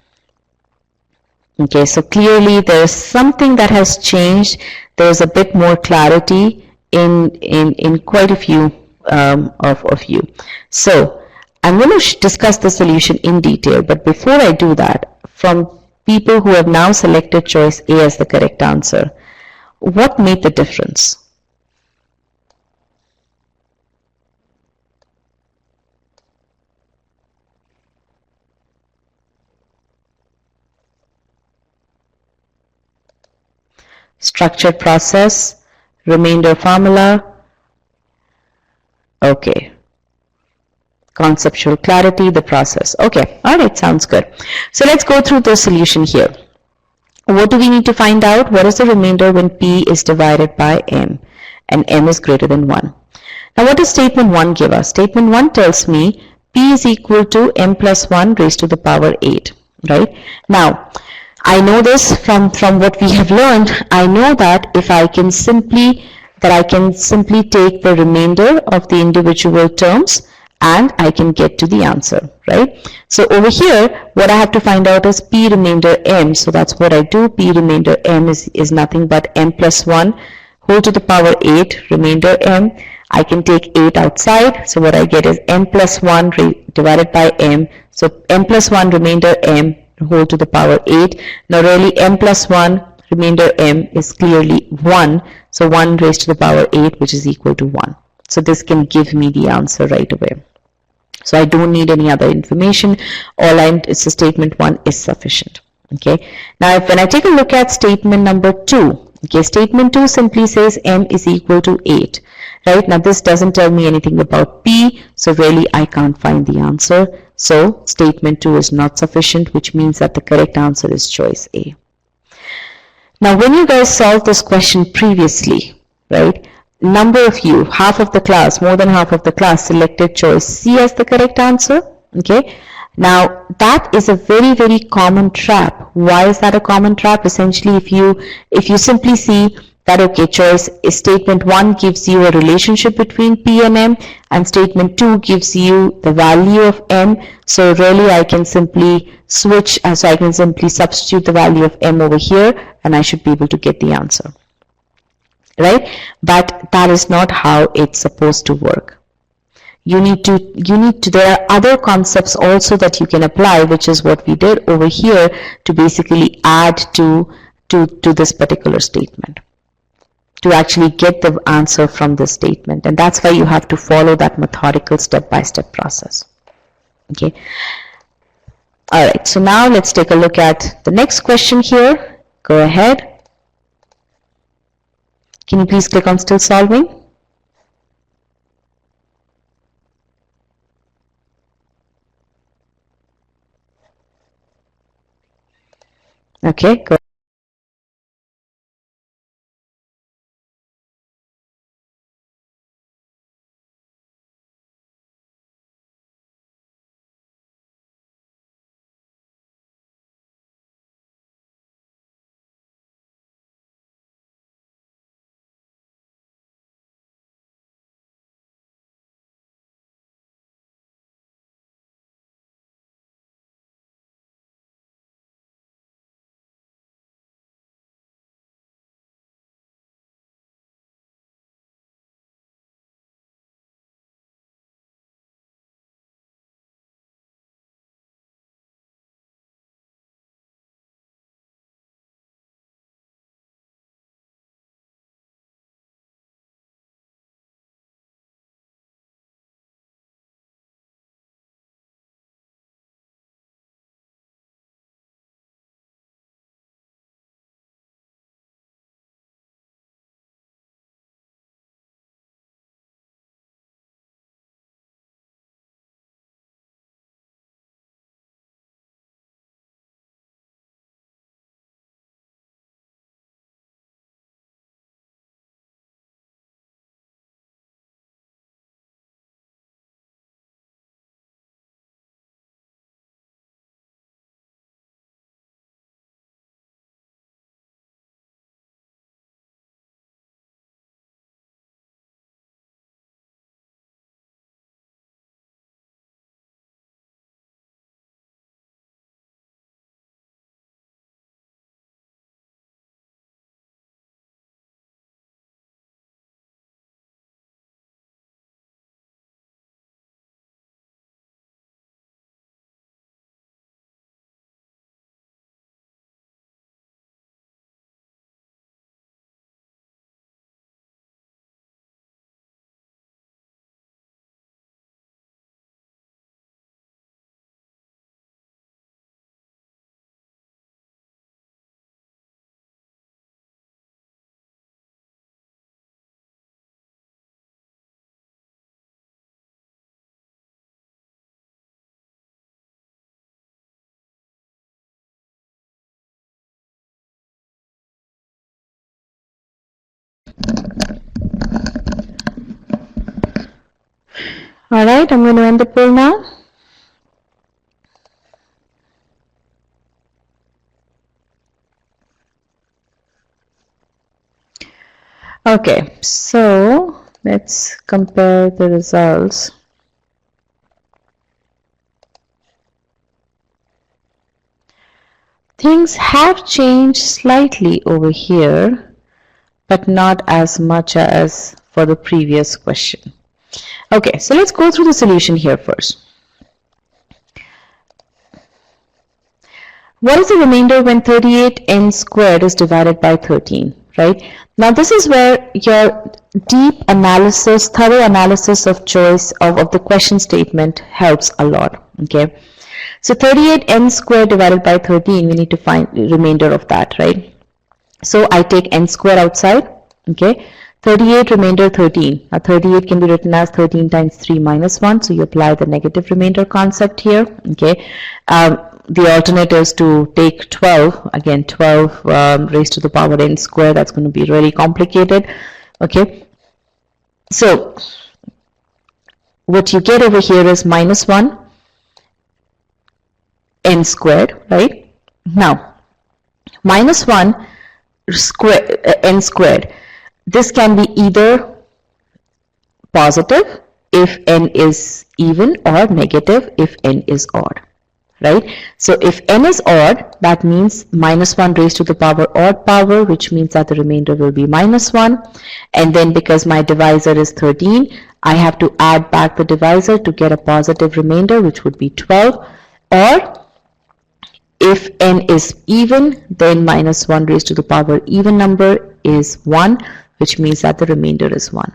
[SPEAKER 2] Okay, so clearly there is something that has changed. There's a bit more clarity in quite a few of you. So I'm going to discuss the solution in detail, but before I do that, from people who have now selected choice A as the correct answer, what made the difference? Structured process, remainder formula, okay. Conceptual clarity, the process. Okay, all right, sounds good. So let's go through the solution here. What do we need to find out? What is the remainder when P is divided by M and M is greater than 1? Now what does statement 1 give us? Statement 1 tells me P is equal to M plus 1 raised to the power 8, right? Now, I know this from what we have learned. I know that if I can simply take the remainder of the individual terms and I can get to the answer, right? So over here, what I have to find out is P remainder M. So that's what I do. P remainder M is nothing but M plus 1 whole to the power 8 remainder M. I can take 8 outside. So what I get is M plus 1 divided by M. So M plus 1 remainder M whole to the power 8. Now really M plus 1 remainder M is clearly 1. So 1 raised to the power 8, which is equal to 1. So this can give me the answer right away. So I don't need any other information. It's a statement 1 is sufficient. Okay. Now when I take a look at statement number 2, okay, statement 2 simply says M is equal to 8. Right. Now this doesn't tell me anything about P, so really I can't find the answer. So statement 2 is not sufficient, which means that the correct answer is choice A. Now when you guys solved this question previously, right, number of you, half of the class, more than half of the class selected choice C as the correct answer. Okay. Now that is a very, very common trap. Why is that a common trap? Essentially, if you simply see that, okay, choice is statement 1 gives you a relationship between P and M, and statement 2 gives you the value of M. So really I can simply switch, so I can simply substitute the value of M over here and I should be able to get the answer. Right? But that is not how it's supposed to work. There are other concepts also that you can apply, which is what we did over here to basically add to this particular statement, to actually get the answer from this statement. And that's why you have to follow that methodical step-by-step process. Okay. All right. So now let's take a look at the next question here. Go ahead. Can you please click on still solving? Okay, go All right, I'm going to end the poll now. Okay, so let's compare the results. Things have changed slightly over here, but not as much as for the previous question. Okay, so let's go through the solution here first. What is the remainder when 38n squared is divided by 13, right? Now this is where your deep analysis, thorough analysis of choice of the question statement helps a lot, okay? So 38n squared divided by 13, we need to find the remainder of that, right? So I take n squared outside, okay? 38 remainder 13. Now 38 can be written as 13 times 3 minus 1. So you apply the negative remainder concept here, okay? The alternate is to take 12. Again, 12 raised to the power n squared. That's going to be really complicated, okay? So what you get over here is minus 1 n squared, right? Now, minus 1 n squared. This can be either positive if n is even or negative if n is odd, right? So if n is odd, that means minus 1 raised to the power odd power, which means that the remainder will be minus 1. And then because my divisor is 13, I have to add back the divisor to get a positive remainder, which would be 12. Or if n is even, then minus 1 raised to the power even number is 1, which means that the remainder is 1.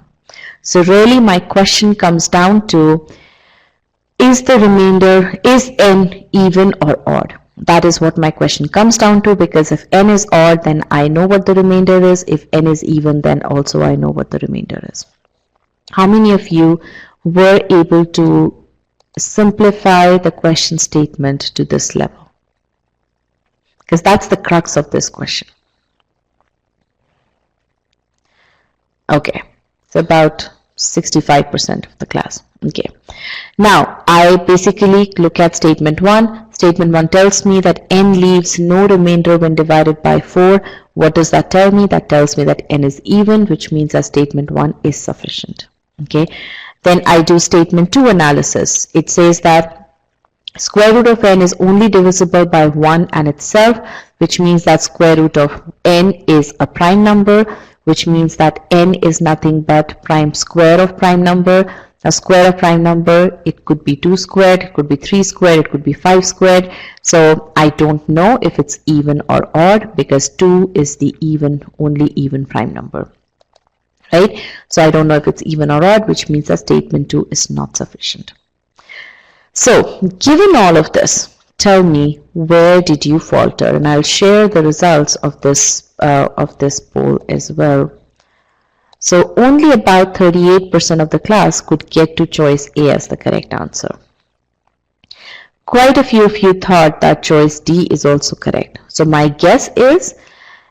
[SPEAKER 2] So really my question comes down to, is n even or odd? That is what my question comes down to, because if n is odd, then I know what the remainder is. If n is even, then also I know what the remainder is. How many of you were able to simplify the question statement to this level? Because that's the crux of this question. Okay, so about 65% of the class. Okay, now I basically look at statement 1. Statement 1 tells me that n leaves no remainder when divided by 4. What does that tell me? That tells me that n is even, which means that statement 1 is sufficient. Okay, then I do statement 2 analysis. It says that square root of n is only divisible by 1 and itself, which means that square root of n is a prime number, which means that n is nothing but prime square of prime number. A square of prime number, it could be 2 squared, it could be 3 squared, it could be 5 squared. So I don't know if it's even or odd, because 2 is the only even prime number, right? So I don't know if it's even or odd, which means that statement 2 is not sufficient. So, given all of this, tell me, where did you falter? And I'll share the results of this poll as well. So, only about 38% of the class could get to choice A as the correct answer. Quite a few of you thought that choice D is also correct. So, my guess is,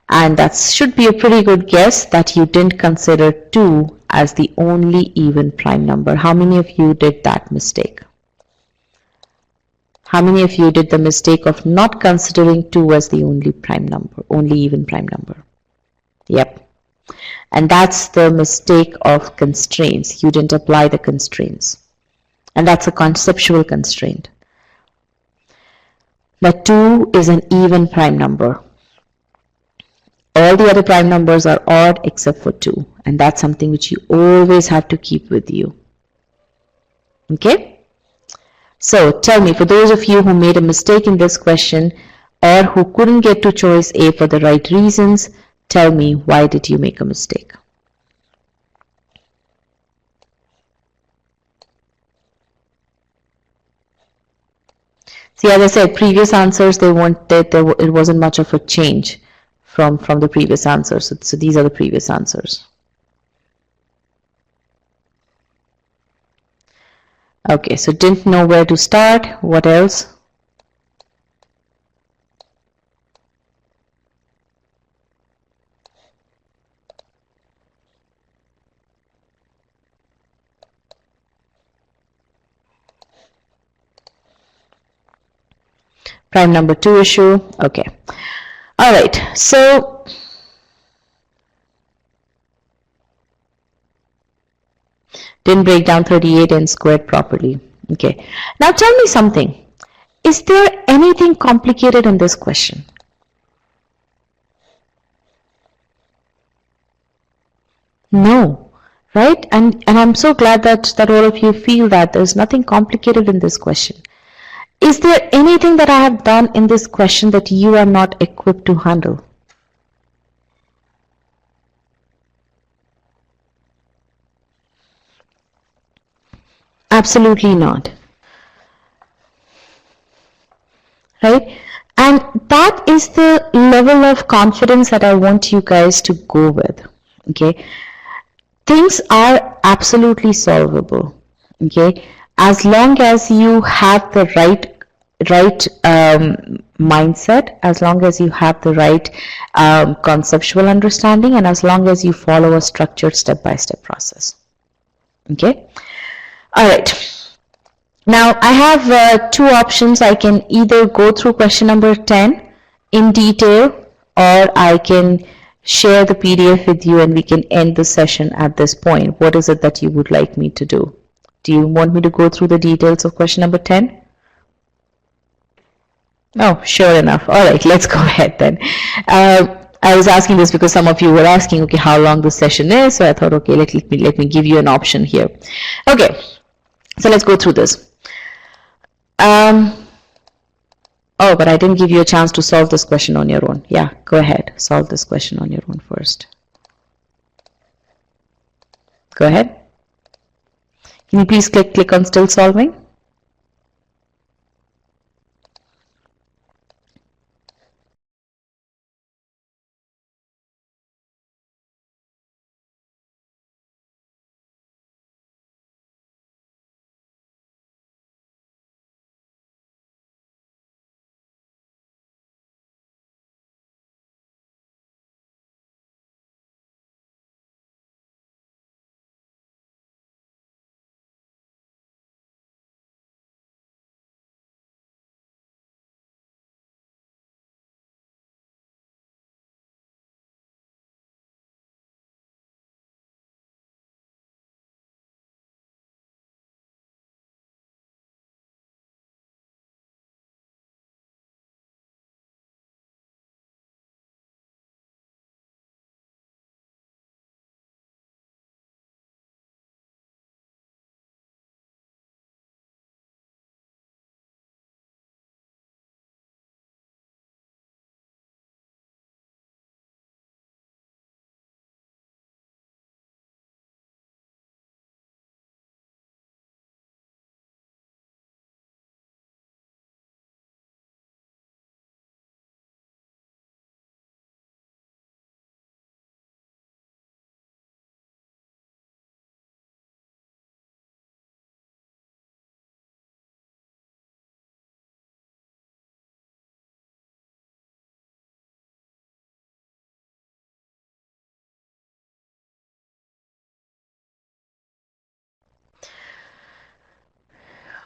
[SPEAKER 2] and that should be a pretty good guess, that you didn't consider 2 as the only even prime number. How many of you did that mistake? How many of you did the mistake of not considering 2 as the only prime number, only even prime number? Yep. And that's the mistake of constraints. You didn't apply the constraints. And that's a conceptual constraint. But 2 is an even prime number. All the other prime numbers are odd except for 2. And that's something which you always have to keep with you. Okay? So tell me, for those of you who made a mistake in this question or who couldn't get to choice A for the right reasons, tell me, why did you make a mistake? See, as I said, previous answers, it wasn't much of a change from the previous answers. So these are the previous answers. Okay, so didn't know where to start. What else? Prime number 2 issue. Okay. All right. So didn't break down 38n squared properly. Okay. Now tell me something. Is there anything complicated in this question? No, right? And I'm so glad that all of you feel that there's nothing complicated in this question. Is there anything that I have done in this question that you are not equipped to handle? Absolutely not. Right? And that is the level of confidence that I want you guys to go with. Okay? Things are absolutely solvable. Okay? As long as you have the right mindset, as long as you have the right conceptual understanding, and as long as you follow a structured step-by-step process. Okay? All right. Now, I have two options. I can either go through question number 10 in detail, or I can share the PDF with you and we can end the session at this point. What is it that you would like me to do? Do you want me to go through the details of question number 10? Oh, sure enough. All right, let's go ahead then. I was asking this because some of you were asking, okay, how long the session is. So I thought, okay, let me give you an option here. Okay, so let's go through this. Oh, but I didn't give you a chance to solve this question on your own. Yeah, go ahead, solve this question on your own first. Go ahead. Can you please click on still solving?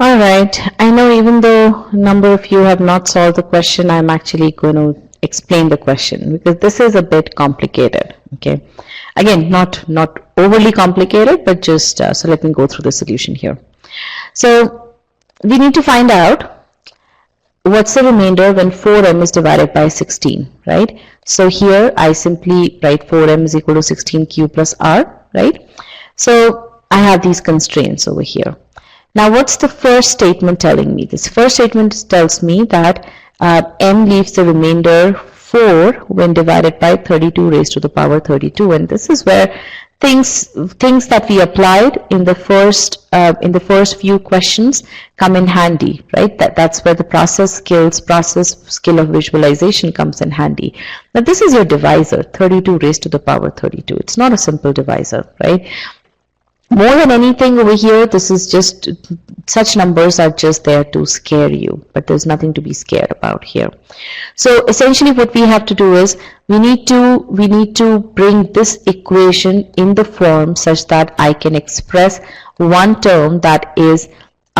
[SPEAKER 2] All right, I know even though a number of you have not solved the question, I'm actually going to explain the question because this is a bit complicated. Okay, again, not overly complicated, but just so let me go through the solution here. So we need to find out what's the remainder when 4m is divided by 16, right? So here I simply write 4m is equal to 16q plus r, right? So I have these constraints over here. Now, what's the first statement telling me? This first statement tells me that m leaves the remainder 4 when divided by 32 raised to the power 32, and this is where things that we applied in the first few questions come in handy, right? That's where the process skill of visualization comes in handy. Now, this is your divisor, 32 raised to the power 32. It's not a simple divisor, right? More than anything over here, this is just, such numbers are just there to scare you, but there's nothing to be scared about here. So essentially what we have to do is, we need to bring this equation in the form such that I can express one term that is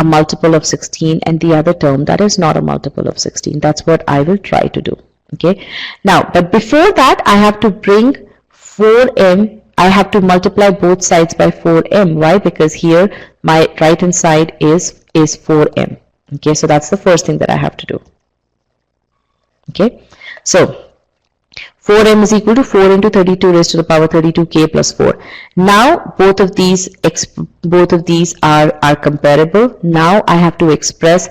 [SPEAKER 2] a multiple of 16 and the other term that is not a multiple of 16. That's what I will try to do. Okay. Now, but before that, I have to bring 4m. I have to multiply both sides by 4m. Why? Because here my right hand side is 4m. Okay. So that's the first thing that I have to do. Okay. So 4m is equal to 4 into 32 raised to the power 32k plus 4. Now both of these are comparable. Now I have to express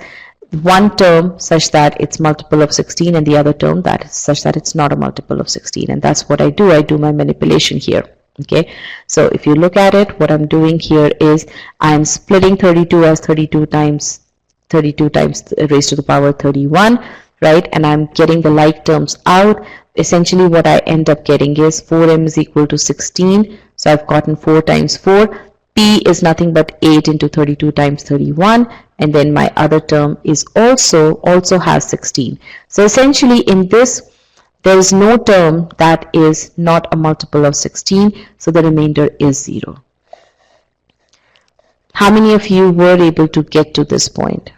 [SPEAKER 2] one term such that it's multiple of 16 and the other term that is such that it's not a multiple of 16, and that's what I do. I do my manipulation here. Okay, so if you look at it, what I'm doing here is I'm splitting 32 as 32 times raised to the power 31, right? And I'm getting the like terms out. Essentially what I end up getting is 4m is equal to 16. So I've gotten 4 times 4. P is nothing but 8 into 32 times 31. And then my other term is also has 16. So essentially in this, there is no term that is not a multiple of 16. So the remainder is 0. How many of you were able to get to this point?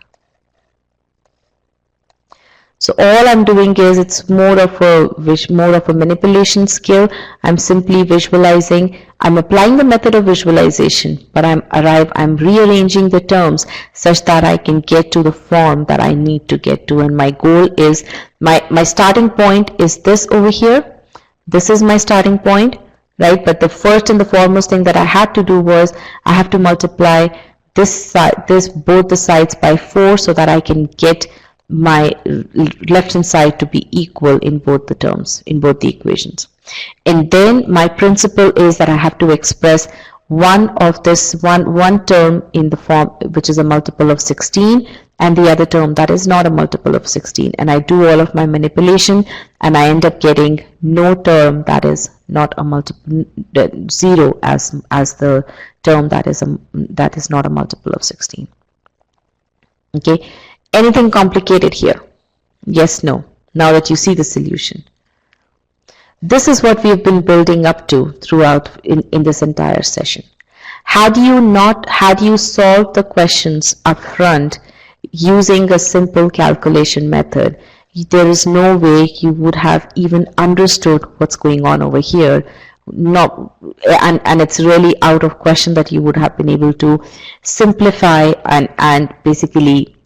[SPEAKER 2] So all I'm doing is it's more of a manipulation skill. I'm simply visualizing. I'm applying the method of visualization, but I'm rearranging the terms such that I can get to the form that I need to get to. And my goal is my starting point is this over here. This is my starting point, right? But the first and the foremost thing that I had to do was I have to multiply both the sides by 4 so that I can get my left hand side to be equal in both the terms, in both the equations. And then my principle is that I have to express one term in the form which is a multiple of 16 and the other term that is not a multiple of 16. And I do all of my manipulation and I end up getting no term that is not a multiple, 0 as the term that is not a multiple of 16. Okay. Anything complicated here? Yes, no. Now that you see the solution. This is what we've been building up to throughout in this entire session. Had you solved the questions up front using a simple calculation method, there is no way you would have even understood what's going on over here. And it's really out of question that you would have been able to simplify and basically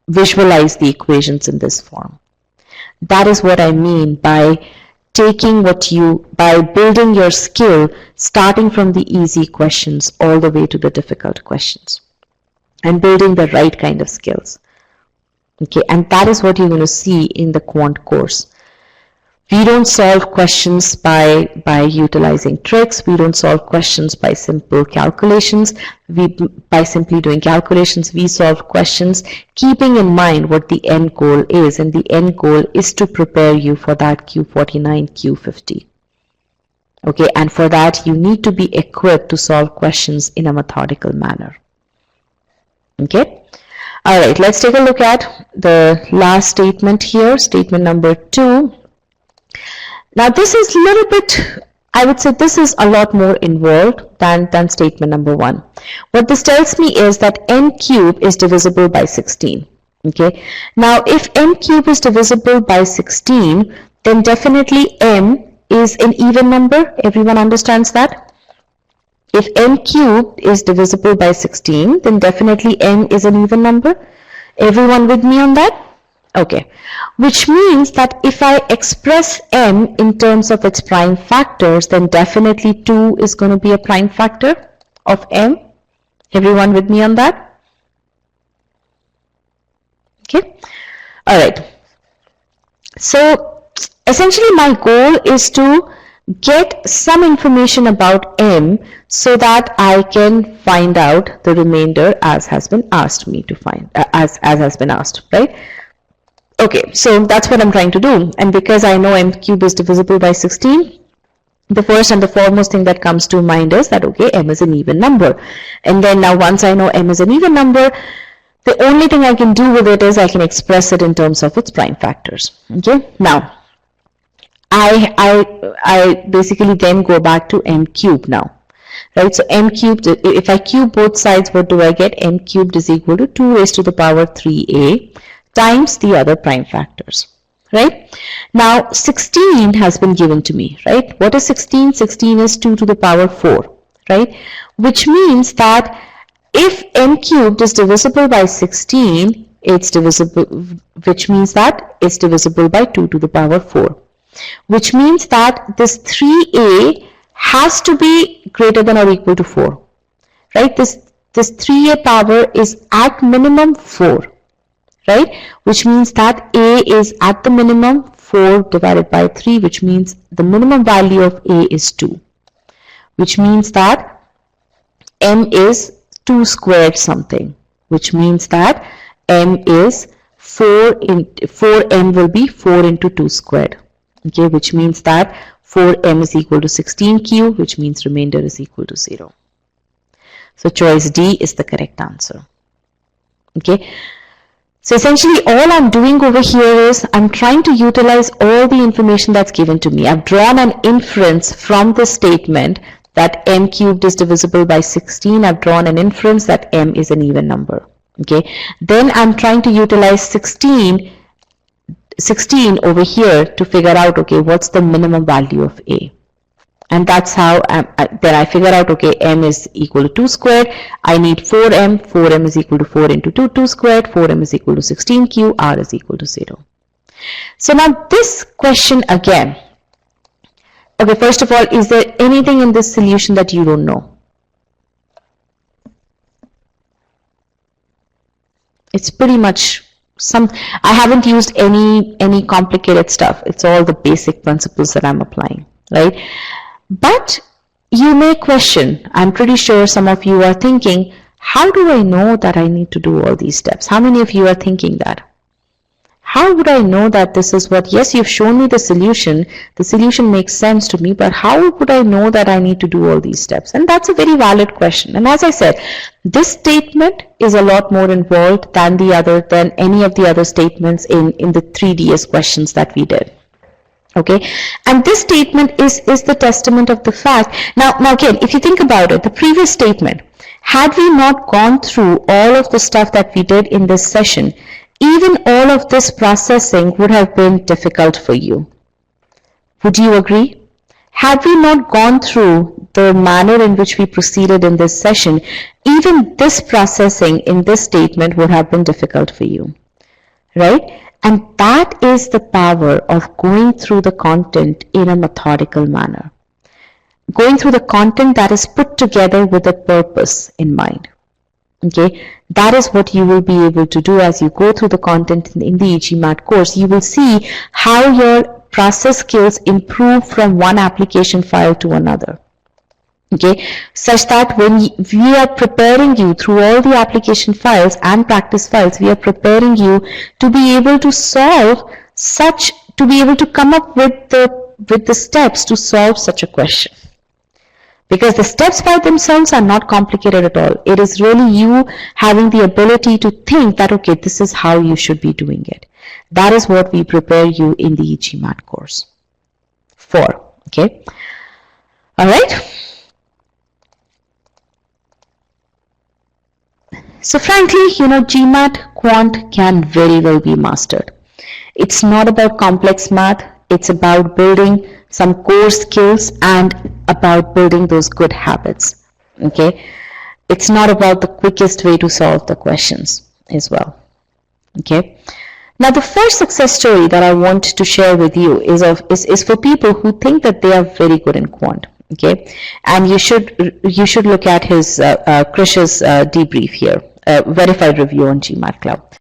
[SPEAKER 2] visualize the equations in this form. That is what I mean by by building your skill starting from the easy questions all the way to the difficult questions and building the right kind of skills. Okay, and that is what you're going to see in the quant course. We don't solve questions by utilizing tricks. We don't solve questions by simple calculations. By simply doing calculations, we solve questions keeping in mind what the end goal is. And the end goal is to prepare you for that Q49, Q50. Okay, and for that, you need to be equipped to solve questions in a methodical manner. Okay. All right, let's take a look at the last statement here, statement number 2. Now this is a little bit, I would say this is a lot more involved than statement number 1. What this tells me is that m cube is divisible by 16. Okay. Now if m cube is divisible by 16, then definitely m is an even number. Everyone understands that? If m cube is divisible by 16, then definitely m is an even number. Everyone with me on that? Okay, which means that if I express m in terms of its prime factors, then definitely 2 is going to be a prime factor of m. Everyone with me on that? Okay, all right. So essentially my goal is to get some information about m so that I can find out the remainder as has been asked me to find, as has been asked, right? Okay, so that's what I'm trying to do. And because I know m cube is divisible by 16, the first and the foremost thing that comes to mind is that, okay, m is an even number. And then now once I know m is an even number, the only thing I can do with it is I can express it in terms of its prime factors. Okay, now I basically then go back to m cube now. right? So m cubed, if I cube both sides, what do I get? M cubed is equal to 2 raised to the power 3a times the other prime factors, right? Now 16 has been given to me, right? What is 16? 16 is 2 to the power 4, right? Which means that if m cubed is divisible by 16, it's divisible, which means that it's divisible by 2 to the power 4, which means that this 3a has to be greater than or equal to 4, right? This 3a power is at minimum 4, right? Which means that a is at the minimum 4 divided by 3, which means the minimum value of a is 2, which means that m is 2 squared something, which means that m is 4m will be 4 into 2 squared, okay, which means that 4m is equal to 16 cube, which means remainder is equal to 0. So choice D is the correct answer. Okay. So essentially all I'm doing over here is I'm trying to utilize all the information that's given to me. I've drawn an inference from the statement that m cubed is divisible by 16. I've drawn an inference that m is an even number. Okay. Then I'm trying to utilize 16 over here to figure out, okay, what's the minimum value of a. And that's how then I figure out, okay, m is equal to 2 squared. I need 4m. 4m is equal to 4 into 2 squared. 4m is equal to 16 q. R is equal to 0. So now this question again. Okay, first of all, is there anything in this solution that you don't know? It's pretty much I haven't used any complicated stuff. It's all the basic principles that I'm applying, right? But you may question, I'm pretty sure some of you are thinking, how do I know that I need to do all these steps? How many of you are thinking that? How would I know that this is what, yes, you've shown me the solution makes sense to me, but how would I know that I need to do all these steps? And that's a very valid question. And as I said, this statement is a lot more involved than any of the other statements in the 3DS questions that we did. Okay, and this statement is the testament of the fact. Now again, if you think about it, the previous statement, had we not gone through all of the stuff that we did in this session, even all of this processing would have been difficult for you. Would you agree? Had we not gone through the manner in which we proceeded in this session, even this processing in this statement would have been difficult for you, right? And that is the power of going through the content in a methodical manner. Going through the content that is put together with a purpose in mind. Okay, that is what you will be able to do as you go through the content in the E-gmat course. You will see how your process skills improve from one application file to another. Okay, such that when we are preparing you through all the application files and practice files, we are preparing you to be able to to be able to come up with the steps to solve such a question. Because the steps by themselves are not complicated at all. It is really you having the ability to think that, okay, this is how you should be doing it. That is what we prepare you in the E-gmat course for. Okay. All right. So frankly, GMAT quant can very well be mastered. It's not about complex math. It's about building some core skills and about building those good habits. Okay. It's not about the quickest way to solve the questions as well. Okay. Now the first success story that I want to share with you is for people who think that they are very good in quant. Okay, and you should look at his Krish's debrief here, verified review on GMAT Club.